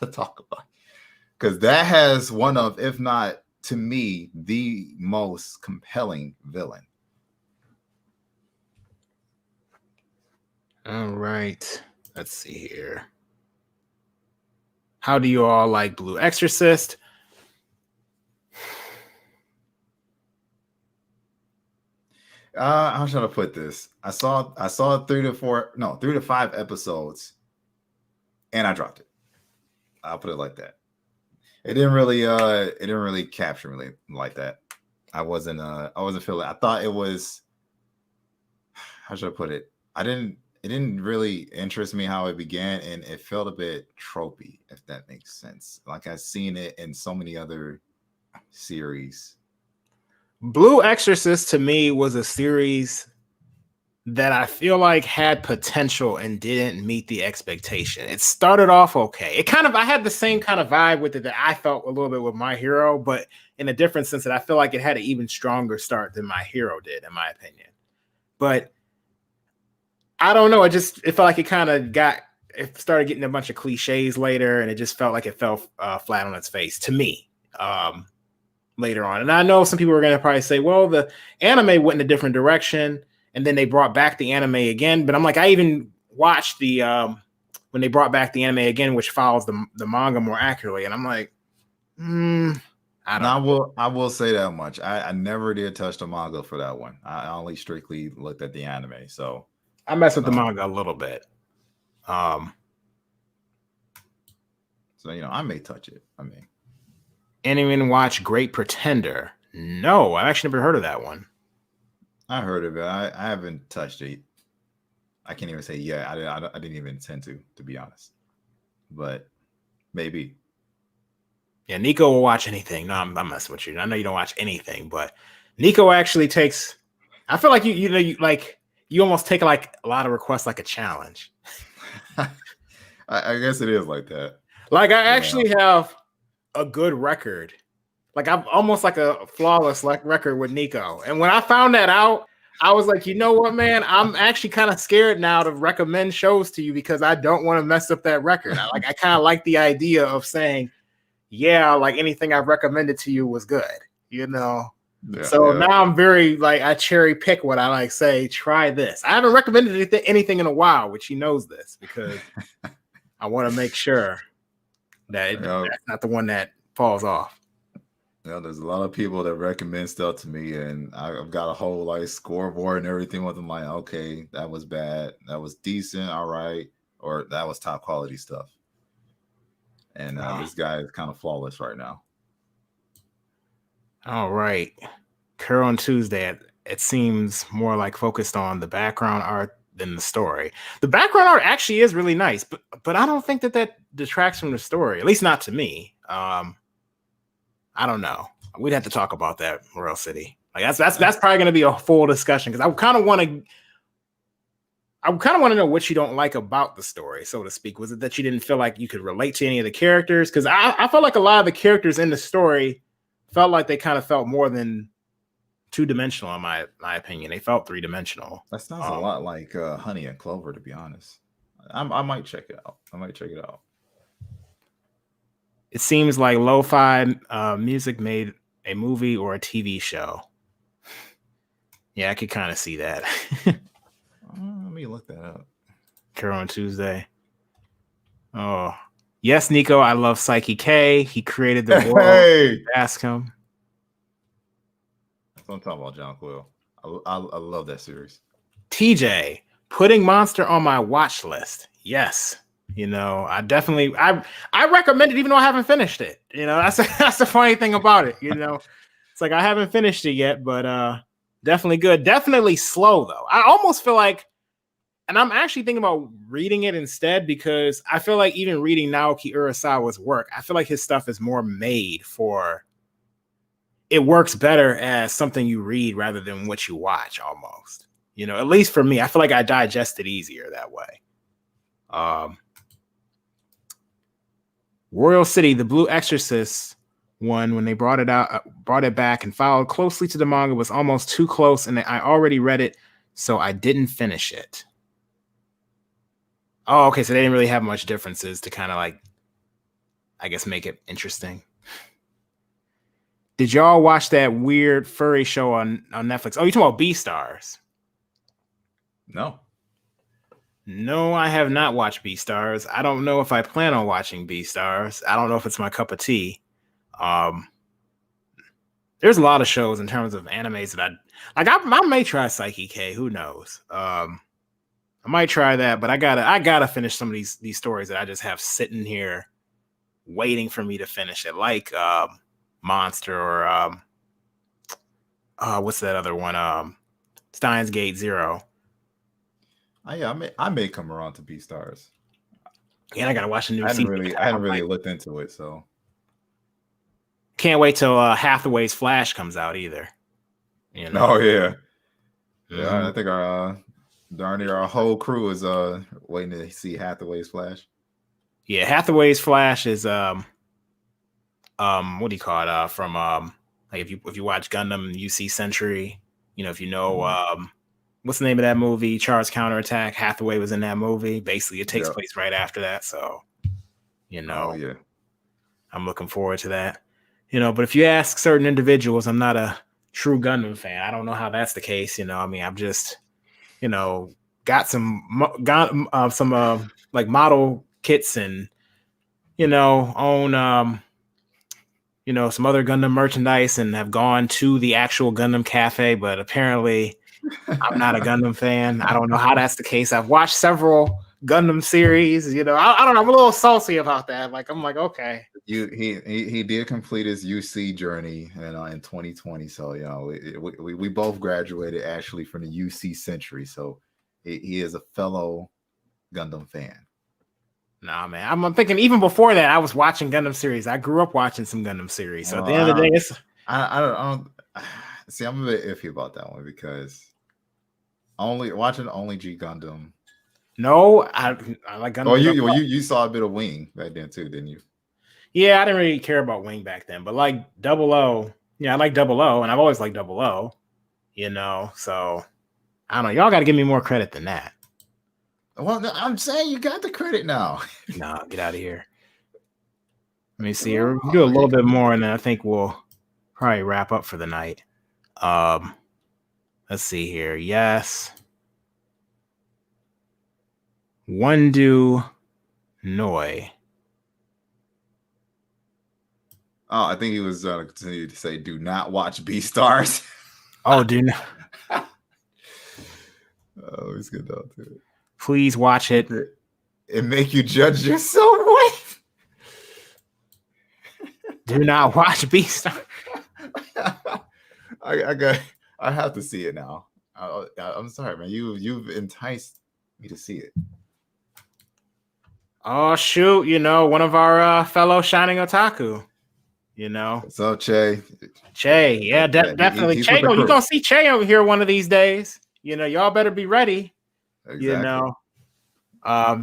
that has one of, if not to me, the most compelling villain. All right. Let's see here. How do you all like Blue Exorcist? How should I put this? I saw 3 to 5 episodes, and I dropped it. I'll put it like that. It didn't really capture me like that. I wasn't feeling. I thought it was. How should I put it? It didn't really interest me how it began, and it felt a bit tropey, if that makes sense. Like I've seen it in so many other series. Blue Exorcist to me was a series that I feel like had potential and didn't meet the expectation. It started off okay. I had the same kind of vibe with it that I felt a little bit with My Hero, but in a different sense that I feel like it had an even stronger start than My Hero did, in my opinion. But I don't know. It felt like it started getting a bunch of cliches later, and it just felt like it fell flat on its face to me later on. And I know some people are going to probably say, well, the anime went in a different direction, and then they brought back the anime again. But I'm like, I even watched the when they brought back the anime again, which follows the manga more accurately, and I'm like, I will say that much. I never did touch the manga for that one. I only strictly looked at the anime. So I mess with the manga a little bit. So I may touch it. I mean, anyone watch Great Pretender? No, I've actually never heard of that one. I heard of it. I haven't touched it. I can't even say I didn't even intend to be honest. But maybe. Yeah, Nico will watch anything. No, I'm messing with you. I know you don't watch anything, but Nico actually takes. I feel like you almost take like a lot of requests like a challenge. I guess it is like that. Like I actually have a good record. Like I'm almost like a flawless record with Nico. And when I found that out, I was like, you know what, man? I'm actually kind of scared now to recommend shows to you because I don't want to mess up that record. I kind of like the idea of saying, yeah, like anything I've recommended to you was good, Yeah, so now I'm very I cherry pick what I say, try this. I haven't recommended anything in a while, which he knows this because I want to make sure that that's not the one that falls off. There's a lot of people that recommend stuff to me, and I've got a whole scoreboard and everything with them. Like, okay, that was bad, that was decent, all right, or that was top quality stuff. And this guy is kind of flawless right now. All right, Curl on Tuesday. It seems more like focused on the background art than the story. The background art actually is really nice, but I don't think that detracts from the story. At least not to me. I don't know. We'd have to talk about that, Royal City. That's probably going to be a full discussion because I kind of want to know what you don't like about the story, so to speak. Was it that you didn't feel like you could relate to any of the characters? Because I felt like a lot of the characters in the story felt like they kind of felt more than two-dimensional, in my opinion. They felt three-dimensional. That sounds a lot like Honey and Clover, to be honest. I might check it out. It seems like lo-fi music made a movie or a TV show. Yeah, I could kind of see that. Let me look that up. Curl on Tuesday. Oh, yes, Nico. I love Psyche K. He created the world. Hey, ask him. That's what I'm talking about, John Quill. I love that series. TJ, putting Monster on my watch list. Yes. I definitely I recommend it even though I haven't finished it. That's the funny thing about it. It's like I haven't finished it yet, but definitely good. Definitely slow though. I almost feel like, and I'm actually thinking about reading it instead because I feel like even reading Naoki Urasawa's work, I feel like his stuff is more made for. It works better as something you read rather than what you watch almost. At least for me, I feel like I digest it easier that way. Royal City, the Blue Exorcist one, when they brought it back and followed closely to the manga, was almost too close, and I already read it, so I didn't finish it. Oh, okay, so they didn't really have much differences to kind of I guess, make it interesting. Did y'all watch that weird furry show on Netflix? Oh, you talking about Beastars? No, I have not watched Beastars. I don't know if I plan on watching Beastars. I don't know if it's my cup of tea. There's a lot of shows in terms of animes that I may try Psyche K. Who knows? I might try that, but I gotta finish some of these stories that I just have sitting here waiting for me to finish it, like Monster or what's that other one? Steins Gate Zero. I may come around to Beastars. And I gotta watch the new season. I hadn't really looked into it, so can't wait till Hathaway's Flash comes out either. Oh yeah. Yeah, I think our whole crew is waiting to see Hathaway's Flash. Yeah, Hathaway's Flash is what do you call it? From if you watch Gundam UC Century, if you know what's the name of that movie? Charles Counterattack. Hathaway was in that movie. Basically, it takes Yeah. place right after that. So, Oh yeah. I'm looking forward to that. But if you ask certain individuals, I'm not a true Gundam fan. I don't know how that's the case. I mean, I'm just, got some like model kits and, own, some other Gundam merchandise and have gone to the actual Gundam cafe, but apparently I'm not a Gundam fan. I don't know how that's the case. I've watched several Gundam series. I don't know. I'm a little salty about that. Like, I'm like, okay. He did complete his UC journey in 2020. So we both graduated actually from the UC century. So he is a fellow Gundam fan. Nah, man. I'm thinking even before that, I was watching Gundam series. I grew up watching some Gundam series. So at the end of the day, I don't see. I'm a bit iffy about that one because only G Gundam. No, I like Gundam. Oh, you saw a bit of Wing back then too, didn't you? Yeah, I didn't really care about Wing back then, but like Double O, yeah, I like Double O, and I've always liked Double O. So I don't know. Y'all got to give me more credit than that. Well, I'm saying you got the credit now. Nah, get out of here. Let me see here. We'll do a little bit more, and then I think we'll probably wrap up for the night. Let's see here. Yes. Wondu Noi. Oh, I think he was going to continue to say, "Do not watch Beastars." Oh, do not. Oh, he's good though too. Please watch it. It make you judge yourself. Do not watch Beastars. I have to see it now. I'm sorry, man. You've enticed me to see it. Oh shoot! One of our fellow Shining Otaku. What's up, Che? Che, yeah, definitely. Che, you're gonna see Che over here one of these days. Y'all better be ready. Exactly. But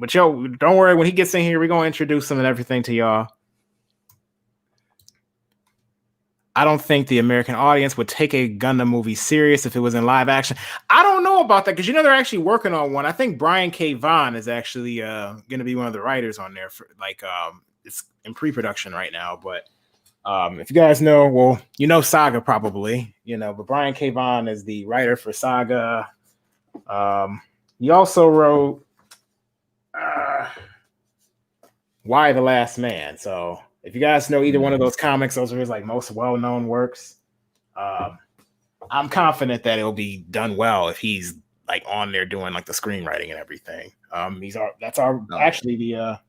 don't worry. When he gets in here, we're gonna introduce him and everything to y'all. I don't think the American audience would take a Gundam movie serious if it was in live action. I don't know about that because they're actually working on one. I think Brian K. Vaughan is actually going to be one of the writers on there for it's in pre-production right now. But if you guys know, well, Saga probably, but Brian K. Vaughan is the writer for Saga. He also wrote Why the Last Man. So if you guys know either one of those comics, those are his most well-known works. I'm confident that it'll be done well if he's on there doing the screenwriting and everything. Actually the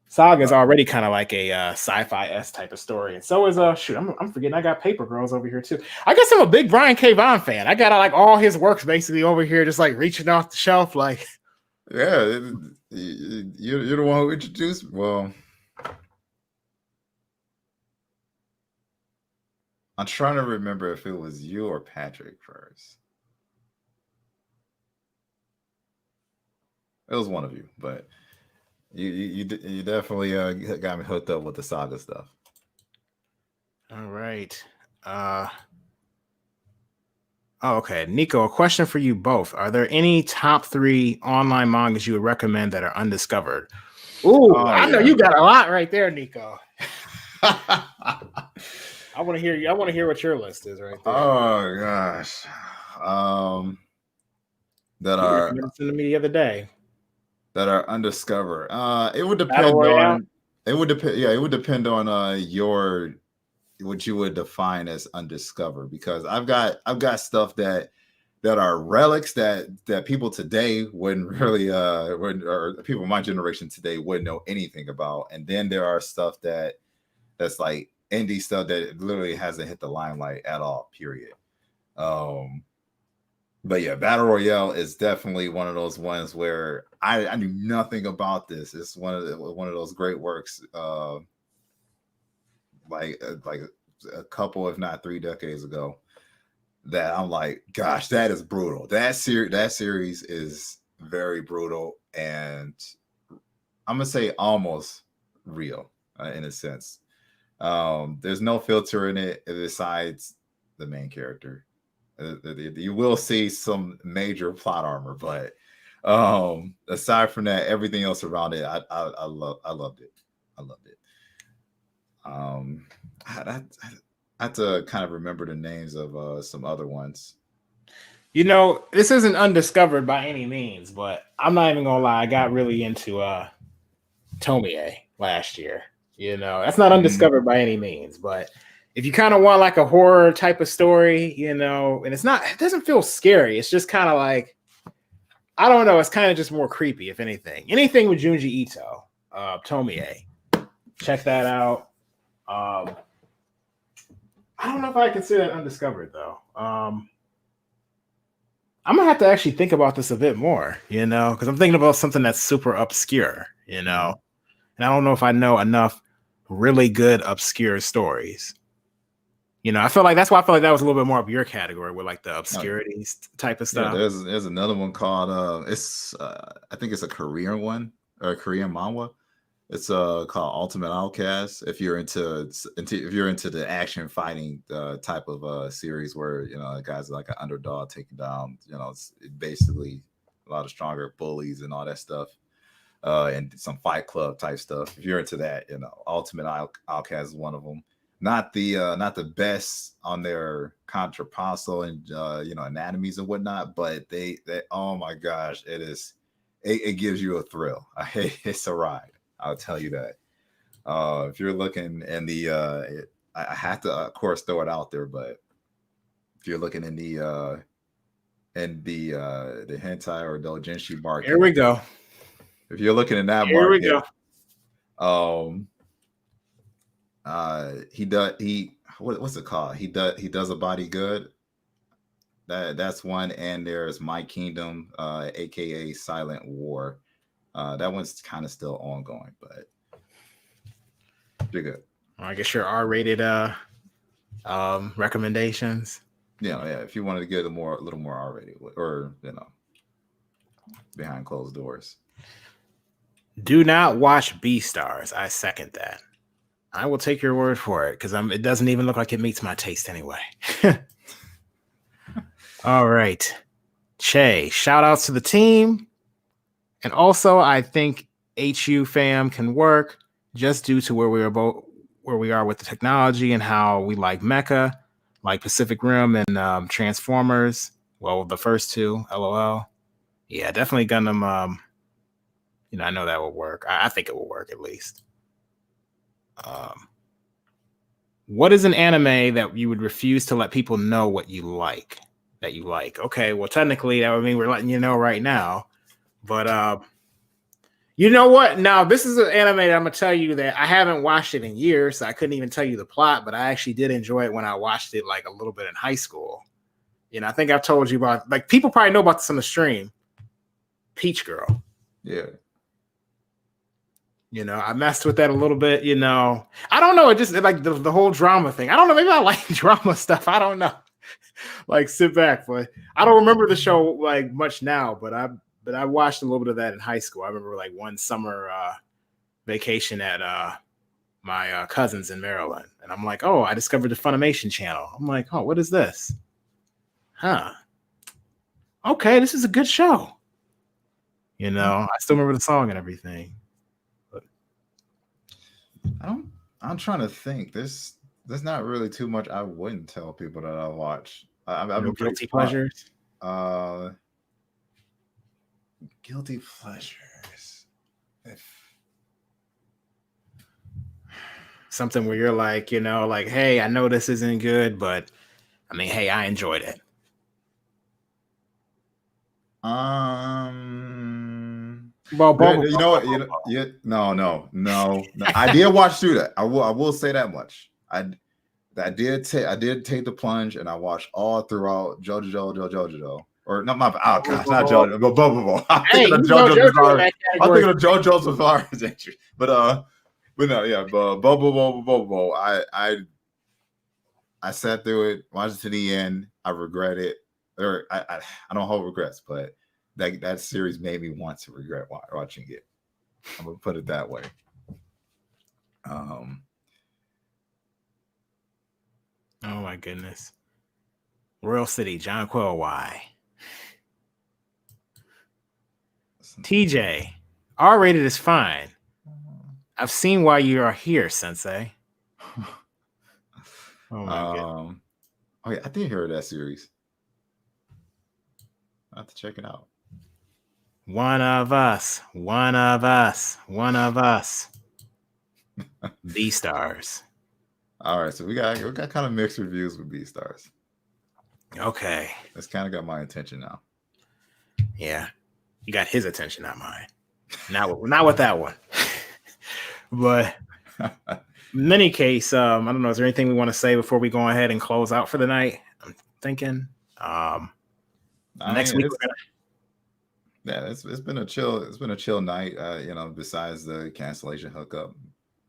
Saga is already kind of like a sci-fi-esque type of story, and so is I'm forgetting I got Paper Girls over here too. I guess I'm a big Brian K. Vaughan fan. I got all his works basically over here, just reaching off the shelf. Yeah, you're the one who introduced. Well, I'm trying to remember if it was you or Patrick first. It was one of you, but you definitely got me hooked up with the Saga stuff. All right. Okay, Nico, a question for you both. Are there any top 3 online mangas you would recommend that are undiscovered? Ooh, I know you got a lot right there, Nico. I want to hear what your list is right there. Oh gosh. That are sent to me the other day. That are undiscovered. It would depend on. It would depend. Yeah, it would depend on what you would define as undiscovered, because I've got stuff that are relics that people today wouldn't really or people of my generation today wouldn't know anything about, and then there are stuff that's like indie stuff that literally hasn't hit the limelight at all. Period. But yeah, Battle Royale is definitely one of those ones where I knew nothing about this. It's one of those great works, like a couple, if not 3 decades ago, that I'm like, gosh, that is brutal. That series is very brutal, and I'm gonna say almost real in a sense. There's no filter in it besides the main character. You will see some major plot armor, but aside from that, everything else around it, I loved it. I loved it. I have to kind of remember the names of some other ones. This isn't Undiscovered by any means, but I'm not even gonna lie, I got really into Tomie last year. That's not Undiscovered by any means, but if you kind of want like a horror type of story, and it doesn't feel scary. It's just kind of like, I don't know. It's kind of just more creepy, if anything. Anything with Junji Ito, Tomie, check that out. I don't know if I consider that Undiscovered though. I'm gonna have to actually think about this a bit more, because I'm thinking about something that's super obscure, and I don't know if I know enough really good obscure stories. I feel like that's why I feel like that was a little bit more of your category with like the obscurities type of stuff. Yeah, there's another one called I think it's a Korean one or a Korean manhwa. It's called Ultimate Outcast. If you're into the action fighting type of series where the guys are like an underdog taking down it's basically a lot of stronger bullies and all that stuff, and some Fight Club type stuff. If you're into that, Ultimate Outcast is one of them. Not the best on their contrapuntal and anatomies and whatnot, but they oh my gosh, it gives you a thrill. It's a ride. I'll tell you that. If you're looking in I have to of course throw it out there, but if you're looking in the hentai or doujinshi market, here we go. If you're looking in that here market, we go. What's it called? He does a body good. That's one, and there's My Kingdom, aka Silent War. That one's kind of still ongoing, but you're good. I guess your R-rated recommendations. Yeah. If you wanted to get a little more R-rated, or behind closed doors. Do not watch Beastars. I second that. I will take your word for it because it doesn't even look like it meets my taste anyway. All right. Che, shout outs to the team. And also, I think HU fam can work just due to where we are with the technology and how we like mecha, like Pacific Rim and Transformers. Well, the first two, LOL. Yeah, definitely Gundam. I know that will work. I think it will work at least. What is an anime that you would refuse to let people know what you like? That you like? Okay, well, technically that would mean we're letting you know right now. But you know what? Now this is an anime that I'm gonna tell you that I haven't watched it in years, so I couldn't even tell you the plot. But I actually did enjoy it when I watched it like a little bit in high school. I think I've told you about. Like people probably know about this on the stream. Peach Girl. Yeah. I messed with that a little bit, I don't know. It just like the whole drama thing. I don't know. Maybe I like drama stuff. I don't know. Like sit back, but I don't remember the show like much now, but I watched a little bit of that in high school. I remember like one summer vacation at my cousins in Maryland. And I'm like, oh, I discovered the Funimation channel. I'm like, oh, what is this? Huh. Okay, this is a good show. I still remember the song and everything. I'm trying to think. There's not really too much I wouldn't tell people that I watch. I'm guilty pleasures. Guilty pleasures. Something where you're like, like, hey, I know this isn't good, but I mean, hey, I enjoyed it. Well, no. I did watch through that. I will say that much. I did take the plunge, and I watched all throughout JoJo. Or not my not JoJo, but Bobo. I'm thinking of JoJo's Bizarre. I'm thinking of JoJo's Bizarre Adventure. But no, yeah, but Bobo. I sat through it, watched it to the end. I regret it, or I don't hold regrets, but that series made me want to regret watching it. I'm gonna put it that way. Oh my goodness. Royal City, John Quill, why? TJ, R-rated is fine. I've seen why you are here, Sensei. Oh my god. Oh yeah, I did hear of that series. I have to check it out. One of us. One of us. One of us. B-Stars. All right, so we got kind of mixed reviews with B-Stars. Okay. That's kind of got my attention now. Yeah. You got his attention, not mine. Not with that one. But in any case, I don't know. Is there anything we want to say before we go ahead and close out for the night? I'm thinking. Next week we're gonna. Yeah, it's been a chill. It's been a chill night. Besides the cancellation hookup,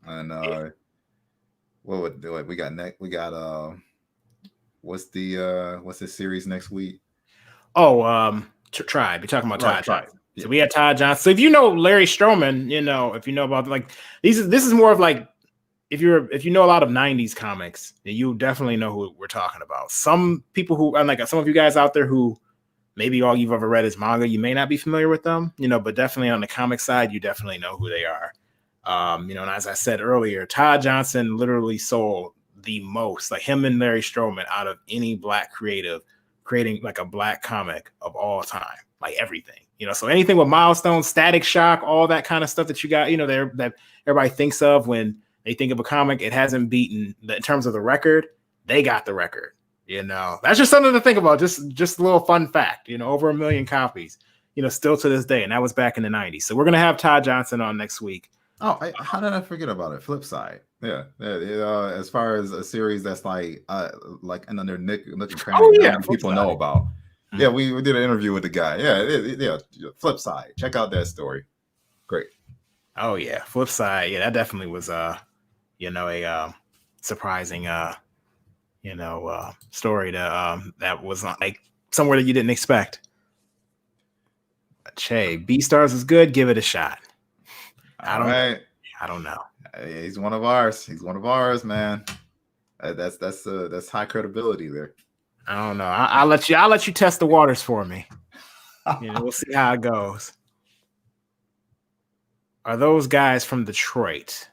and what we got next? We got what's the series next week? Oh, Tribe. You're talking about Todd Johnson. Yeah. So we had Todd Johnson. So if you know Larry Stroman, if you know about like this is more of like if you know a lot of 90s comics, you definitely know who we're talking about. Some people who, and like some of you guys out there who maybe all you've ever read is manga, you may not be familiar with them, but definitely on the comic side, you definitely know who they are. And as I said earlier, Todd Johnson literally sold the most, like him and Larry Stroman, out of any Black creative creating like a Black comic of all time, like everything. So anything with Milestone, Static Shock, all that kind of stuff that you got, that everybody thinks of when they think of a comic, it hasn't beaten in terms of the record. They got the record. That's just something to think about. Just a little fun fact. Over 1 million copies. Still to this day, and that was back in the 90s. So we're gonna have Todd Johnson on next week. Oh, how did I forget about it? Flip Side. Yeah. As far as a series that's like and under Nick people know about. Mm-hmm. Yeah, we did an interview with the guy. Yeah, Flip Side. Check out that story. Great. Oh yeah, Flip Side. Yeah, that definitely was a surprising story that was like somewhere that you didn't expect. Che, B-Stars is good. Give it a shot. I don't know. He's one of ours. He's one of ours, man. That's high credibility there. I don't know. I'll let you test the waters for me. We'll see how it goes. Are those guys from Detroit?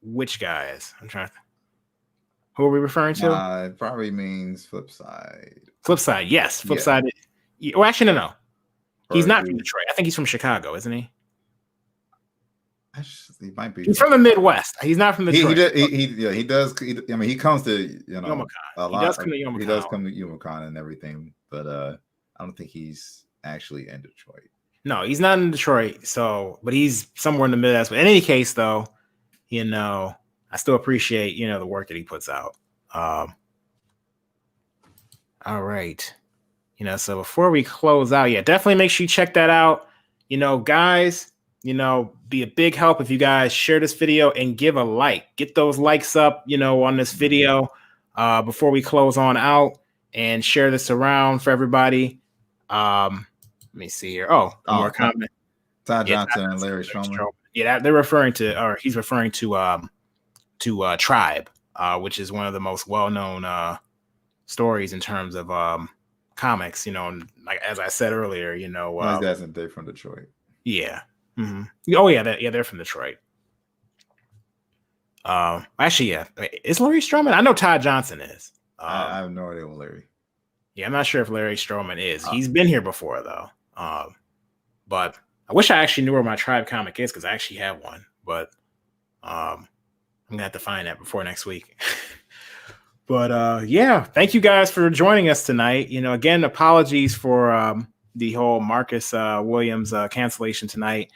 Which guys? I'm trying to. Who are we referring to? It probably means Flip Side. Flip Side, yes. Flip Side. Well, actually, no. He's not from Detroit. I think he's from Chicago, isn't he? He might be. He's from the Midwest. He's not from Detroit. He does. He comes to Youmacon. A lot. He does come to Youmacon. He does come to Youmacon and everything, but I don't think he's actually in Detroit. No, he's not in Detroit. But he's somewhere in the Midwest. But in any case, though, I still appreciate the work that he puts out. All right. So before we close out, definitely make sure you check that out. Guys. Be a big help if you guys share this video and give a like. Get those likes up, on this video before we close on out, and share this around for everybody. Let me see here. More comment. Todd Johnson and Larry Stroman. Yeah, they're referring to, or he's referring to Tribe, which is one of the most well-known stories in terms of comics. Like as I said earlier, these guys are from Detroit. Yeah. Mm-hmm. Oh yeah, they're from Detroit. Actually, yeah. Is Larry Stroman? I know Todd Johnson is. I have no idea what Larry. Yeah, I'm not sure if Larry Stroman is. He's been here before though. But I wish I actually knew where my Tribe comic is because I actually have one. But I'm gonna have to find that before next week. But thank you guys for joining us tonight. Again, apologies for the whole Marcus Williams cancellation tonight.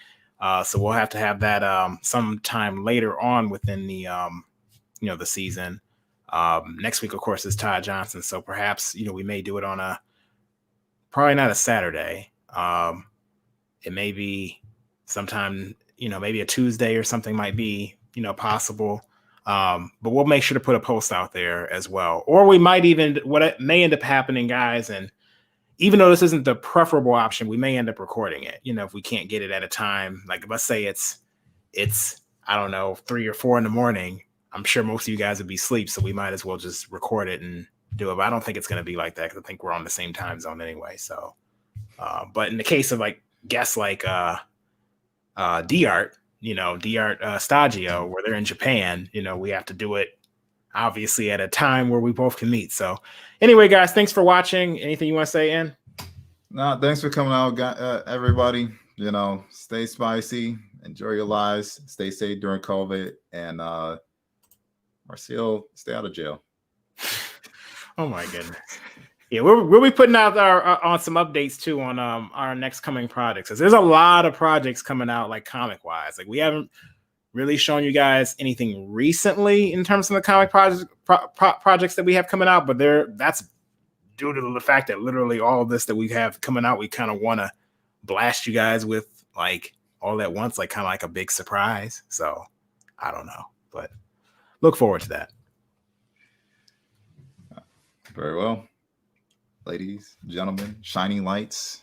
So we'll have to have that sometime later on within the the season. Next week, of course, is Todd Johnson. So perhaps we may do it on probably not a Saturday. It may be sometime maybe a Tuesday or something might be possible. But we'll make sure to put a post out there as well. Or we might even, what may end up happening, guys, and even though this isn't the preferable option, we may end up recording it, if we can't get it at a time. Like, let's say it's, I don't know, 3 or 4 in the morning. I'm sure most of you guys would be asleep. So we might as well just record it and do it. But I don't think it's going to be like that because I think we're on the same time zone anyway. So, but in the case of like guests like D-Art, D-Art Stagio, where they're in Japan, we have to do it obviously at a time where we both can meet. So anyway, guys, thanks for watching. Anything you want to say, Ian? No, thanks for coming out, everybody. Stay spicy, enjoy your lives, stay safe during COVID, and Marcel, stay out of jail. Oh my goodness. Yeah, we'll be putting out on some updates too on our next coming projects. Because there's a lot of projects coming out, like comic wise. Like we haven't really shown you guys anything recently in terms of the comic projects that we have coming out, but that's due to the fact that literally all of this that we have coming out, we kind of want to blast you guys with like all at once, like kind of like a big surprise. So I don't know, but look forward to that. Very well. Ladies, gentlemen, shining lights,